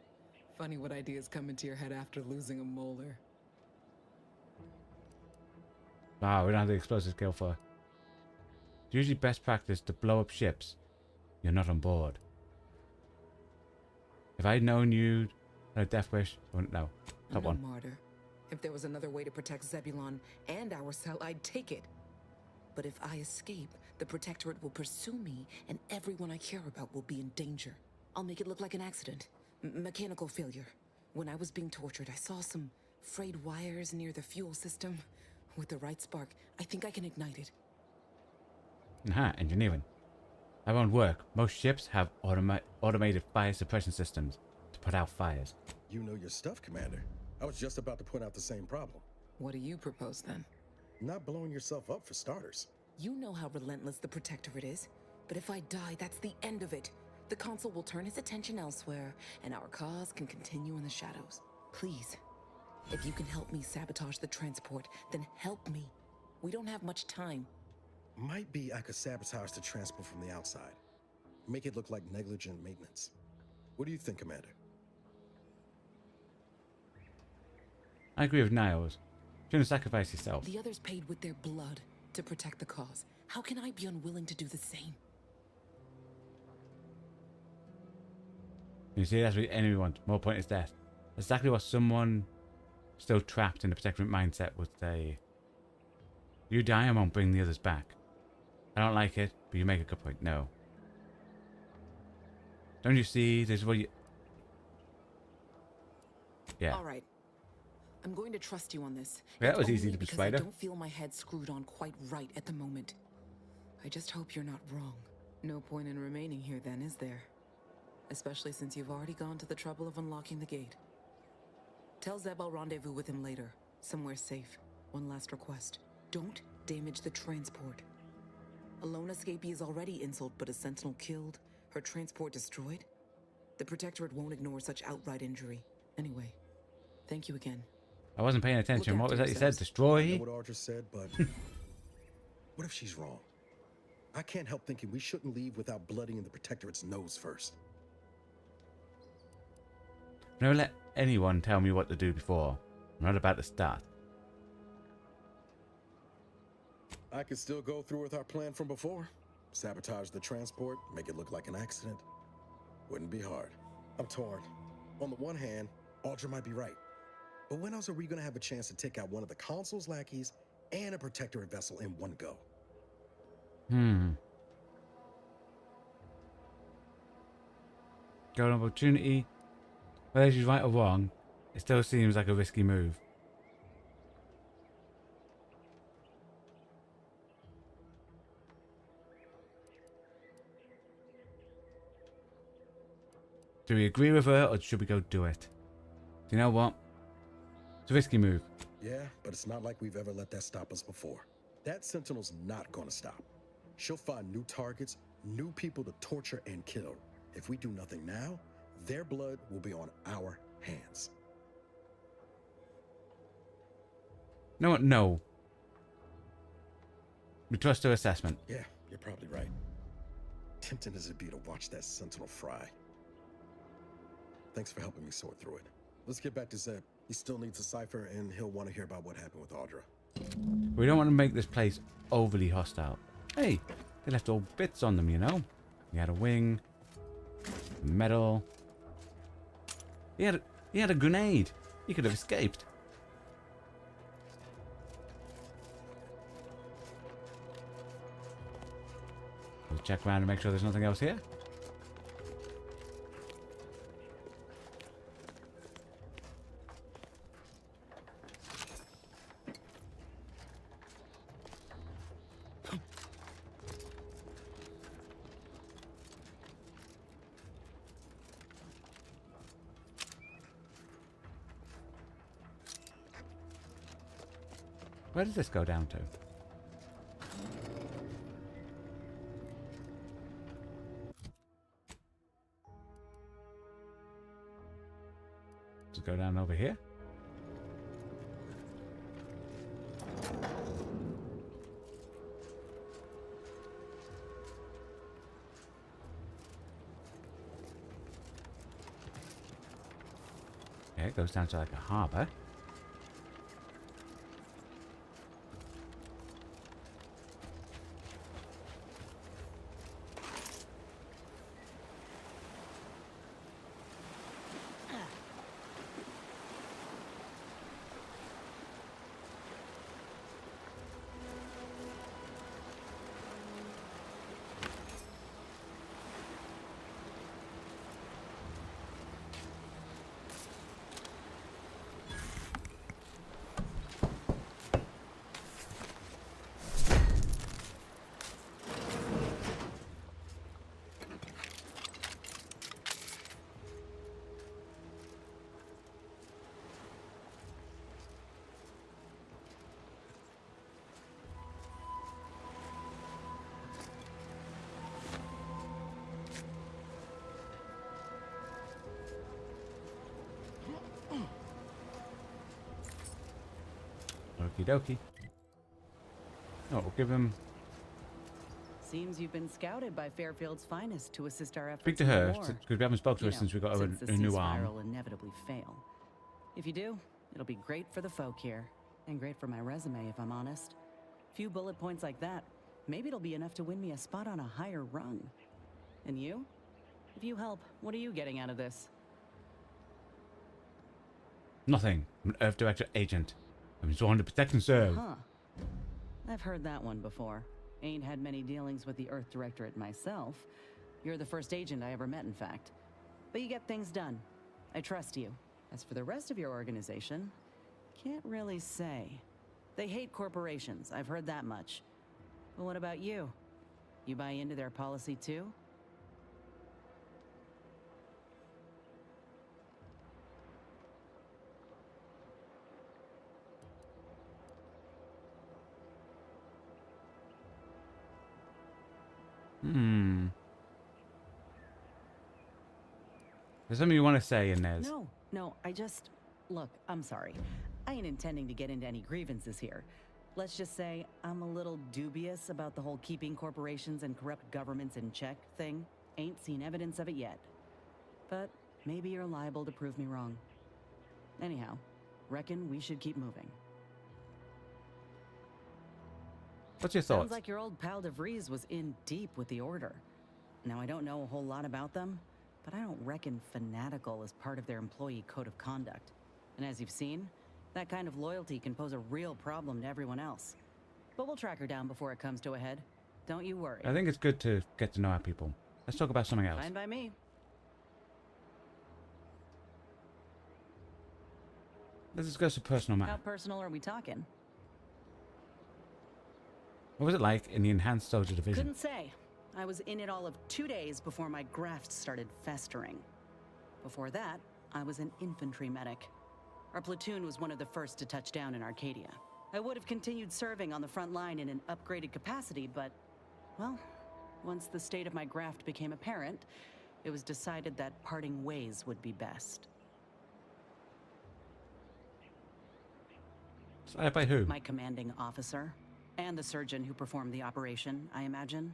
Funny what ideas come into your head after losing a molar.
Wow, we don't have the explosive skill for. It's usually best practice to blow up ships. You're not on board. If I'd known you had a death wish, I wouldn't know. Top
I'm no
one.
martyr. If there was another way to protect Zebulon and our cell, I'd take it. But if I escape, the Protectorate will pursue me, and everyone I care about will be in danger. I'll make it look like an accident. Mechanical failure. When I was being tortured, I saw some frayed wires near the fuel system. With the right spark, I think I can ignite it.
Aha, engineering. That won't work. Most ships have automated fire suppression systems to put out fires.
You know your stuff, Commander. I was just about to point out the same problem.
What do you propose, then?
Not blowing yourself up, for starters.
You know how relentless the Protectorate is. But if I die, that's the end of it. The Consul will turn his attention elsewhere, and our cause can continue in the shadows. Please, if you can help me sabotage the transport, then help me. We don't have much time.
Might be I could sabotage the transport from the outside. Make it look like negligent maintenance. What do you think, Commander?
I agree with Niles. Shouldn't sacrifice yourself.
The others paid with their blood to protect the cause. How can I be unwilling to do the same?
You see, that's what the enemy wants. More pointless death. Exactly what someone still trapped in the protectorate mindset would say. You die, I won't bring the others back. I don't like it, but you make a good point. No. Don't you see? This is what you... Yeah.
All right. I'm going to trust you on this.
Yeah, that was
It's
easy
only
to persuade
because
her.
I don't feel my head screwed on quite right at the moment. I just hope you're not wrong. No point in remaining here then, is there? Especially since you've already gone to the trouble of unlocking the gate. Tell Zeb I'll rendezvous with him later, somewhere safe. One last request. Don't damage the transport. A lone escapee is already insult, but a sentinel killed, her transport destroyed? The Protectorate won't ignore such outright injury. Anyway, thank you again.
I wasn't paying attention.
Look
What was
after
that you said?
yourselves.
I
Destroy?
know what Audra said, but... what if she's wrong? I can't help thinking we shouldn't leave without blooding in the Protectorate's nose first.
Never let anyone tell me what to do before. I'm not about to start.
I could still go through with our plan from before. Sabotage the transport, make it look like an accident. Wouldn't be hard. I'm torn. On the one hand, Audra might be right. But when else are we gonna have a chance to take out one of the Consul's lackeys and a Protectorate vessel in one go?
Golden opportunity. Whether she's right or wrong, it still seems like a risky move. Do we agree with her, or should we go do it? Do you know what? It's a risky move.
Yeah, but it's not like we've ever let that stop us before. That Sentinel's not gonna stop. She'll find new targets, new people to torture and kill. If we do nothing now, their blood will be on our hands.
No, what? No. We trust her assessment.
Yeah, you're probably right. Tempting as it be to watch that Sentinel fry. Thanks for helping me sort through it. Let's get back to Zeb. He still needs a cipher, and he'll want to hear about what happened with Audra.
We don't want to make this place overly hostile. Hey, they left all bits on them, you know? He had a wing. Metal. He had a grenade. He could have escaped. Let's check around and make sure there's nothing else here. Where does this go down to? Does it go down over here? Okay, it goes down to like a harbour. Okie dokie. Oh, we'll give him.
Seems you've been scouted by Fairfield's finest to assist our efforts.
Speak to
in the
her,
war.
because we haven't spoken to her
You
since we got
since
a
the
new
ceasefire
arm.
will inevitably fail. If you do, it'll be great for the folk here, and great for my resume, if I'm honest. Few bullet points like that, maybe it'll be enough to win me a spot on a higher rung. And you? If you help, what are you getting out of this?
Nothing. I'm an Earth Director agent. I'm sworn to protect and serve.
Huh. I've heard that one before. Ain't had many dealings with the Earth Directorate myself. You're the first agent I ever met, in fact. But you get things done. I trust you. As for the rest of your organization, can't really say. They hate corporations, I've heard that much. But what about you? You buy into their policy too?
There's something you want to say in there?
No, I just... Look, I'm sorry. I ain't intending to get into any grievances here. Let's just say I'm a little dubious about the whole keeping corporations and corrupt governments in check thing. Ain't seen evidence of it yet. But maybe you're liable to prove me wrong. Anyhow, reckon we should keep moving.
What's your thoughts?
Sounds like your old pal DeVries was in deep with the Order. Now, I don't know a whole lot about them, but I don't reckon fanatical is part of their employee code of conduct. And as you've seen, that kind of loyalty can pose a real problem to everyone else. But we'll track her down before it comes to a head. Don't you worry.
I think it's good to get to know our people. Let's talk about something else.
Fine by me.
Let's discuss a personal matter.
How personal are we talking?
What was it like in the Enhanced Soldier Division?
Couldn't say. I was in it all of 2 days before my graft started festering. Before that, I was an infantry medic. Our platoon was one of the first to touch down in Arcadia. I would have continued serving on the front line in an upgraded capacity, but, well, once the state of my graft became apparent, it was decided that parting ways would be best.
Decided by who?
My commanding officer. And the surgeon who performed the operation, I imagine.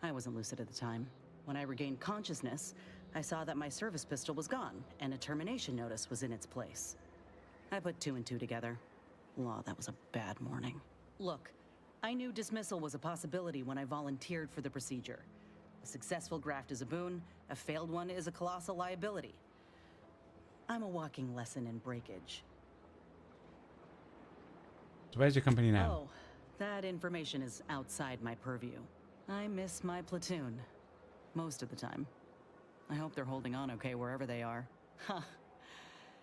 I wasn't lucid at the time. When I regained consciousness, I saw that my service pistol was gone, and a termination notice was in its place. I put 2 and 2 together. Well, that was a bad morning. Look, I knew dismissal was a possibility when I volunteered for the procedure. A successful graft is a boon, a failed one is a colossal liability. I'm a walking lesson in breakage.
So where's your company now?
Oh, that information is outside my purview. I miss my platoon. Most of the time. I hope they're holding on okay wherever they are. Huh.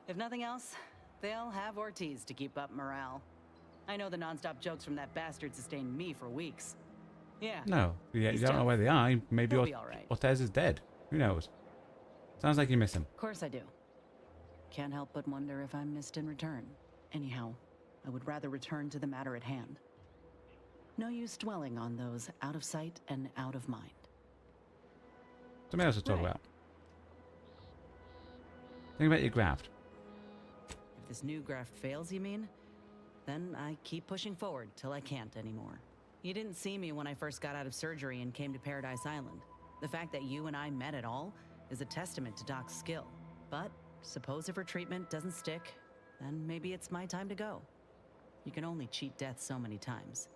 If nothing else, they'll have Ortiz to keep up morale. I know the non-stop jokes from that bastard sustained me for weeks. Yeah.
No, yeah, you
he's
don't know
tough.
where they are. Maybe
He'll be all right.
Ortez is dead. Who knows? Sounds like you miss him.
Of course I do. Can't help but wonder if I'm missed in return. Anyhow, I would rather return to the matter at hand. No use dwelling on those out of sight and out of mind.
Something else to talk
Right.
about. Think about your graft.
If this new graft fails, you mean? Then I keep pushing forward till I can't anymore. You didn't see me when I first got out of surgery and came to Paradise Island. The fact that you and I met at all is a testament to Doc's skill. But suppose if her treatment doesn't stick, then maybe it's my time to go. You can only cheat death so many times.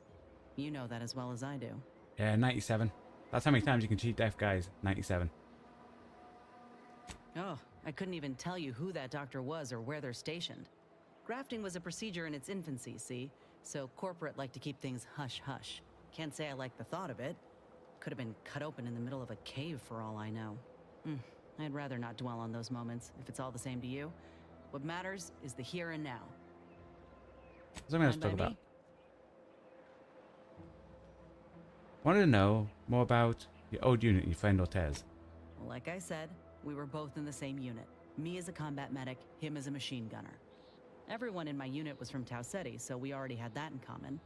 You know that as well as I do.
Yeah, 97. That's how many times you can cheat death, guys. 97.
Oh, I couldn't even tell you who that doctor was or where they're stationed. Grafting was a procedure in its infancy, see? So corporate liked to keep things hush-hush. Can't say I like the thought of it. Could have been cut open in the middle of a cave for all I know. I'd rather not dwell on those moments, if it's all the same to you. What matters is the here and now.
Something else to
Fine
talk
by
about.
me?
Wanted to know more about your old unit, your friend Ortez.
Well, like I said, we were both in the same unit. Me as a combat medic, him as a machine gunner. Everyone in my unit was from Tau Ceti, so we already had that in common.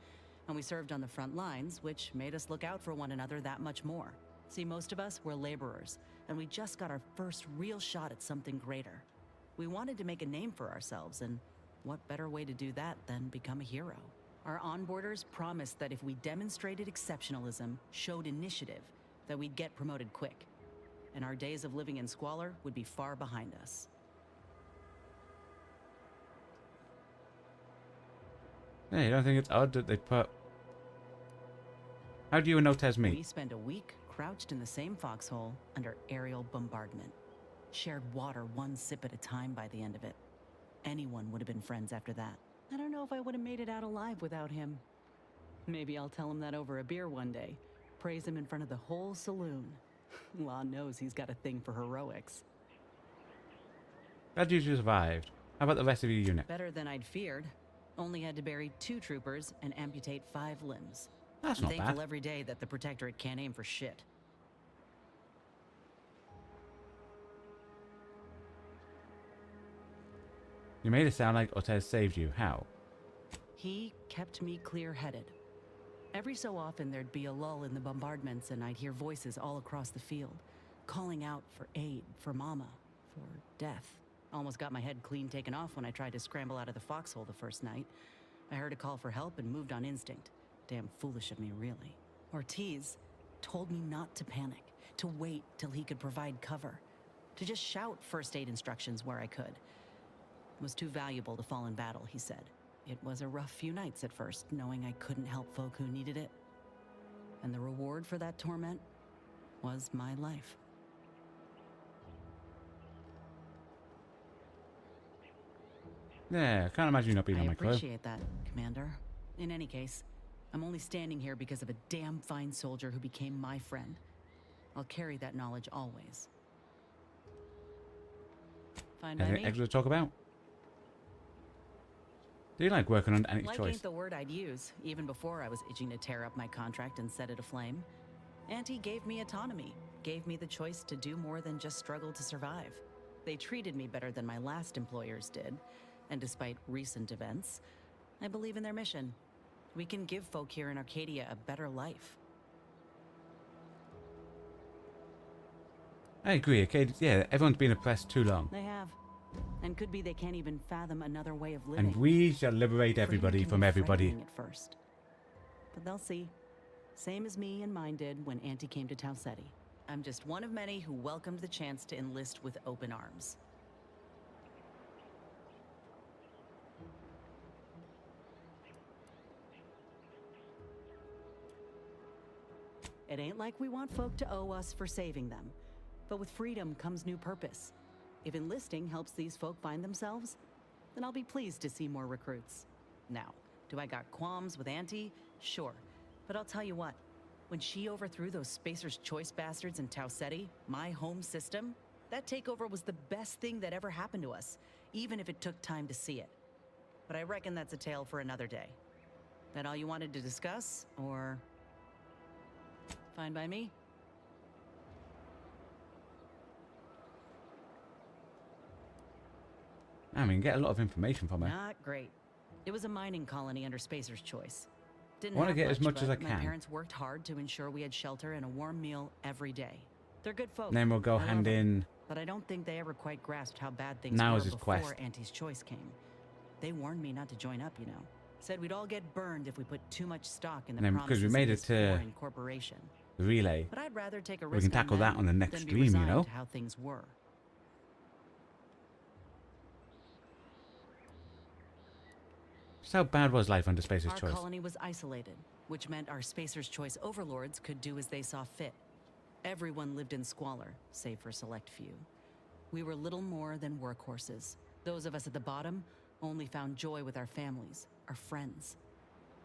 And we served on the front lines, which made us look out for one another that much more. See, most of us were laborers, and we just got our first real shot at something greater. We wanted to make a name for ourselves, and what better way to do that than become a hero? Our onboarders promised that if we demonstrated exceptionalism, showed initiative, that we'd get promoted quick. And our days of living in squalor would be far behind us.
Yeah, you don't think it's odd that they put... How do you and Ortez meet?
We spent a week crouched in the same foxhole under aerial bombardment. Shared water one sip at a time by the end of it. Anyone would have been friends after that. I don't know if I would have made it out alive without him. Maybe I'll tell him that over a beer one day. Praise him in front of the whole saloon. Law knows he's got a thing for heroics.
Glad you survived. How about the rest of your unit?
Better than I'd feared. Only had to bury 2 troopers and amputate 5 limbs.
That's
I'm
not
thankful
bad.
every day that the Protectorate can't aim for shit.
You made it sound like Ortez saved you. How?
He kept me clear-headed. Every so often there'd be a lull in the bombardments and I'd hear voices all across the field, calling out for aid, for mama, for death. Almost got my head clean taken off when I tried to scramble out of the foxhole the first night. I heard a call for help and moved on instinct. Damn foolish of me, really. Ortiz told me not to panic, to wait till he could provide cover, to just shout first aid instructions where I could. It was too valuable to fall in battle, he said. It was a rough few nights at first, knowing I couldn't help folk who needed it. And the reward for that torment was my life.
Yeah, I can't imagine you not being on
I
my crew.
appreciate that, Commander. In any case, I'm only standing here because of a damn fine soldier who became my friend. I'll carry that knowledge always. Fine by
Anything
me?
extra to talk about? Do you like working on Annie's
Like
choice?
ain't the word I'd use, even before I was itching to tear up my contract and set it aflame. Auntie gave me autonomy, gave me the choice to do more than just struggle to survive. They treated me better than my last employers did, and despite recent events, I believe in their mission. We can give folk here in Arcadia a better life.
I agree, okay? Yeah, everyone's been oppressed too long.
They have. And could be they can't even fathom another way of living.
And we shall liberate everybody
Freedom can
from
be
everybody.
frightening at first. But they'll see. Same as me and mine did when Auntie came to Tau Ceti. I'm just one of many who welcomed the chance to enlist with open arms. It ain't like we want folk to owe us for saving them. But with freedom comes new purpose. If enlisting helps these folk find themselves, then I'll be pleased to see more recruits. Now, do I got qualms with Auntie? Sure. But I'll tell you what, when she overthrew those Spacer's Choice bastards in Tau Ceti, my home system, that takeover was the best thing that ever happened to us, even if it took time to see it. But I reckon that's a tale for another day. That all you wanted to discuss, or... Fine by me?
I mean, get a lot of information from her.
Not great. It was a mining colony under Spacer's Choice. Didn't
I want to
have
get as much as I
but
can.
My parents worked hard to ensure we had shelter and a warm meal every day. They're good folk.
And then we'll go
I love
hand
them.
in.
But I don't think they ever quite grasped how bad things
Now
were
is his
before
quest.
Auntie's Choice came. They warned me not to join up, you know. Said we'd all get burned if we put too much stock in the
And then because
promises
we made
of
it
this
to
foreign corporation.
the relay,
But I'd rather take a
we
risk
can tackle that on the next
than be
stream, you
resigned
know?
to how things were.
Just how bad was life under Spacer's
Our
Choice?
colony was isolated, which meant our Spacer's Choice overlords could do as they saw fit. Everyone lived in squalor, save for a select few. We were little more than workhorses. Those of us at the bottom only found joy with our families, our friends.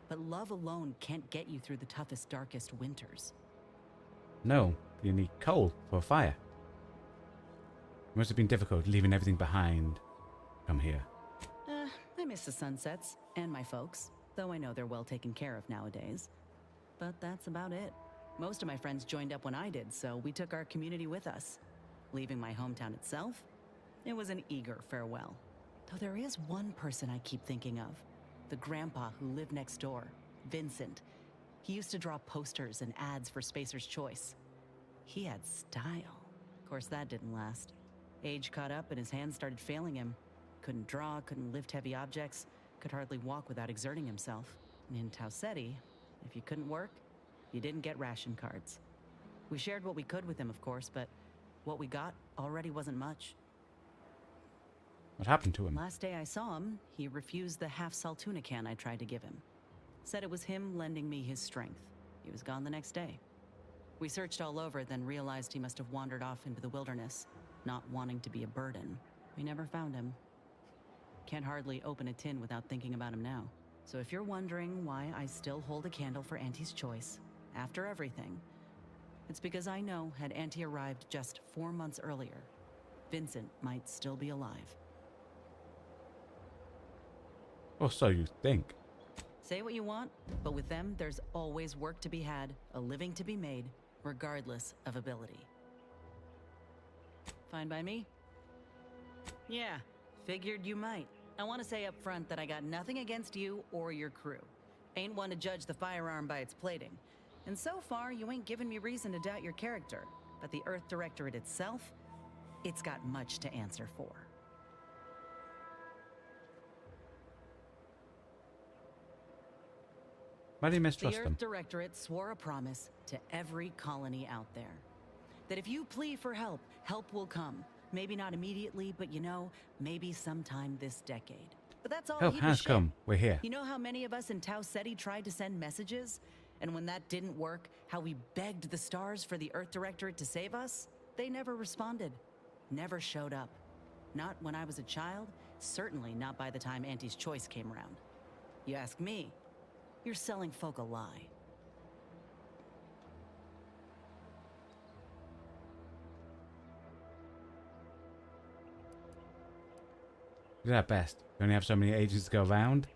But love alone can't get you through the toughest, darkest winters.
No, you need coal for a fire. It must have been difficult leaving everything behind. Come here.
I miss the sunsets and my folks, though I know they're well taken care of nowadays. But that's about it. Most of my friends joined up when I did, so we took our community with us. Leaving my hometown itself, it was an eager farewell. Though there is one person I keep thinking of. The grandpa who lived next door, Vincent. He used to draw posters and ads for Spacer's Choice. He had style. Of course, that didn't last. Age caught up and his hands started failing him. Couldn't draw, couldn't lift heavy objects, could hardly walk without exerting himself. And in Tau Ceti, if you couldn't work, you didn't get ration cards. We shared what we could with him, of course, but what we got already wasn't much.
What happened to him?
Last day I saw him, he refused the half-salt tuna can I tried to give him. Said it was him lending me his strength. He was gone the next day. We searched all over, then realized he must have wandered off into the wilderness, not wanting to be a burden. We never found him. Can't hardly open a tin without thinking about him now. So if you're wondering why I still hold a candle for Auntie's Choice, after everything, it's because I know had Auntie arrived just 4 months earlier, Vincent might still be alive.
Or so you think.
Say what you want, but with them, there's always work to be had, a living to be made, regardless of ability. Fine by me? Yeah, figured you might. I want to say up front that I got nothing against you or your crew. Ain't one to judge the firearm by its plating. And so far, you ain't given me reason to doubt your character. But the Earth Directorate itself, it's got much to answer for.
Why do you
The
mistrust
Earth
them?
Directorate swore a promise to every colony out there. That if you plead for help, help will come. Maybe not immediately, but you know, maybe sometime this decade. But that's all
Help
heap of
has
shit.
come. We're here.
You know how many of us in Tau Ceti tried to send messages? And when that didn't work, how we begged the stars for the Earth Directorate to save us? They never responded. Never showed up. Not when I was a child, certainly not by the time Auntie's Choice came around. You ask me, you're selling folk a lie.
You're at best. You only have so many agents to go around.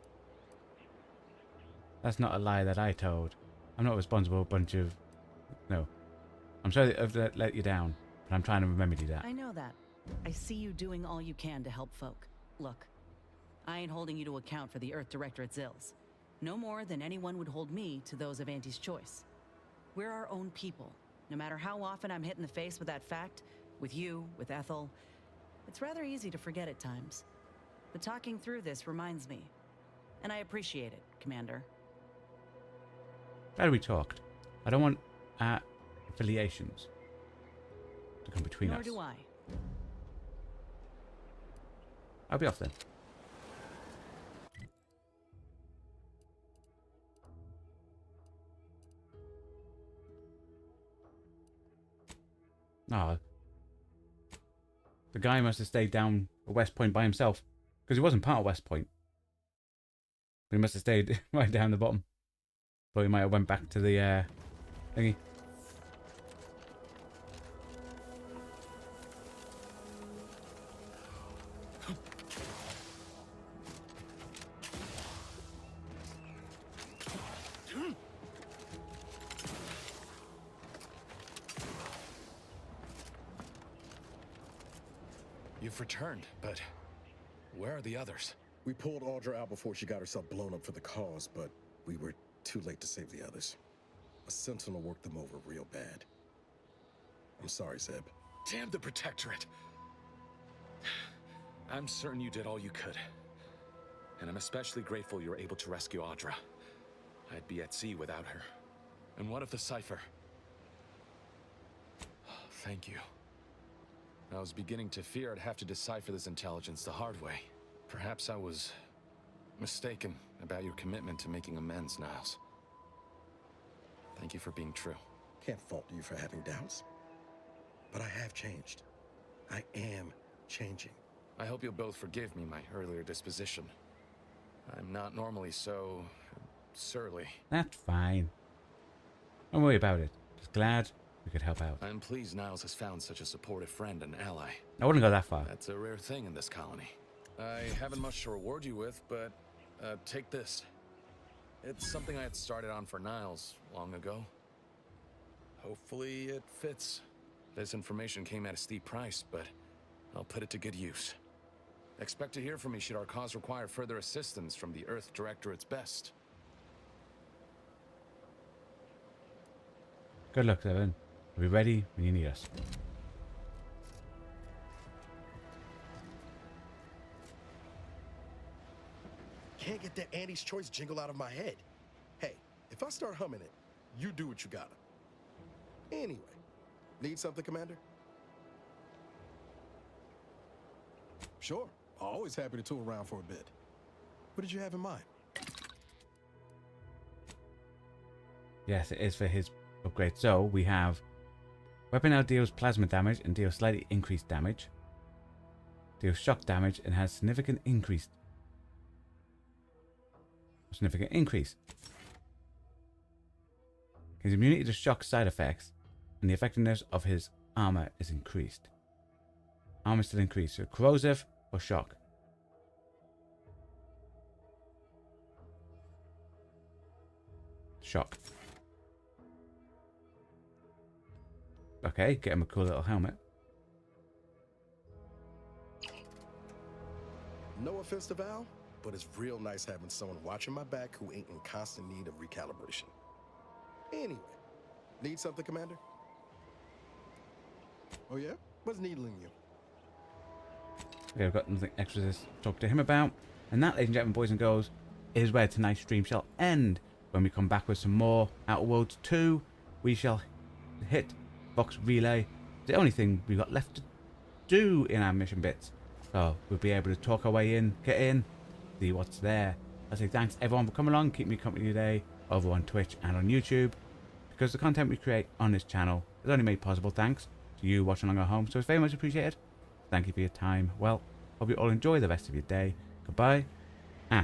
That's not a lie that I told. I'm not responsible for a bunch of... No. I'm sorry I've let you down, but I'm trying to remedy that.
I know that. I see you doing all you can to help folk. Look, I ain't holding you to account for the Earth Directorate's ills. No more than anyone would hold me to those of Auntie's Choice. We're our own people. No matter how often I'm hit in the face with that fact, with you, with Ethel, it's rather easy to forget at times. But talking through this reminds me. And I appreciate it, Commander.
Glad we talked. I don't want affiliations to come between
Nor
us.
do I.
I'll be off then. Oh. The guy must have stayed down at West Point by himself. Because he wasn't part of West Point. But he must have stayed right down the bottom. Thought he might have went back to the thingy.
You've returned, but where are the others?
We pulled Audra out before she got herself blown up for the cause, but we were too late to save the others. A Sentinel worked them over real bad. I'm sorry, Zeb.
Damn the Protectorate! I'm certain you did all you could. And I'm especially grateful you were able to rescue Audra. I'd be at sea without her. And what of the Cypher? Thank you. I was beginning to fear I'd have to decipher this intelligence the hard way. Perhaps I was mistaken about your commitment to making amends, Niles. Thank you for being true.
Can't fault you for having doubts. But I have changed. I am changing.
I hope you'll both forgive me my earlier disposition. I'm not normally so surly.
That's fine. Don't worry about it. Just glad we could help out.
I'm pleased Niles has found such a supportive friend and ally.
I wouldn't go that far.
That's a rare thing in this colony. I haven't much to reward you with, but take this. It's something I had started on for Niles long ago. Hopefully it fits. This information came at a steep price, but I'll put it to good use. Expect to hear from me should our cause require further assistance from the Earth Directorate's best.
Good luck, Evan. We'll be ready when you need us.
Can't get that Andy's Choice jingle out of my head. Hey, if I start humming it, you do what you gotta. Anyway, need something, Commander? Sure, always happy to tool around for a bit. What did you have in mind?
Yes, it is for his upgrade. So we have weapon now deals plasma damage and deals slightly increased damage. Deals shock damage and has significant increase. His immunity to shock side effects and the effectiveness of his armor is increased. Armor still increased. So corrosive or shock? Shock. Okay, get him a cool little helmet.
No offense to Val, but it's real nice having someone watching my back who ain't in constant need of recalibration. Anyway, need something, Commander? Oh yeah? What's needling you?
Okay, I've got nothing extra to talk to him about. And that, ladies and gentlemen, boys and girls, is where tonight's stream shall end. When we come back with some more Outer Worlds 2, we shall hit Box Relay. The only thing we've got left to do in our mission bits. So we'll be able to talk our way in, get in, see what's there. I say thanks everyone for coming along, keep me company today over on Twitch and on YouTube. Because the content we create on this channel is only made possible thanks to you watching along at home. So it's very much appreciated. Thank you for your time. Well, hope you all enjoy the rest of your day. Goodbye.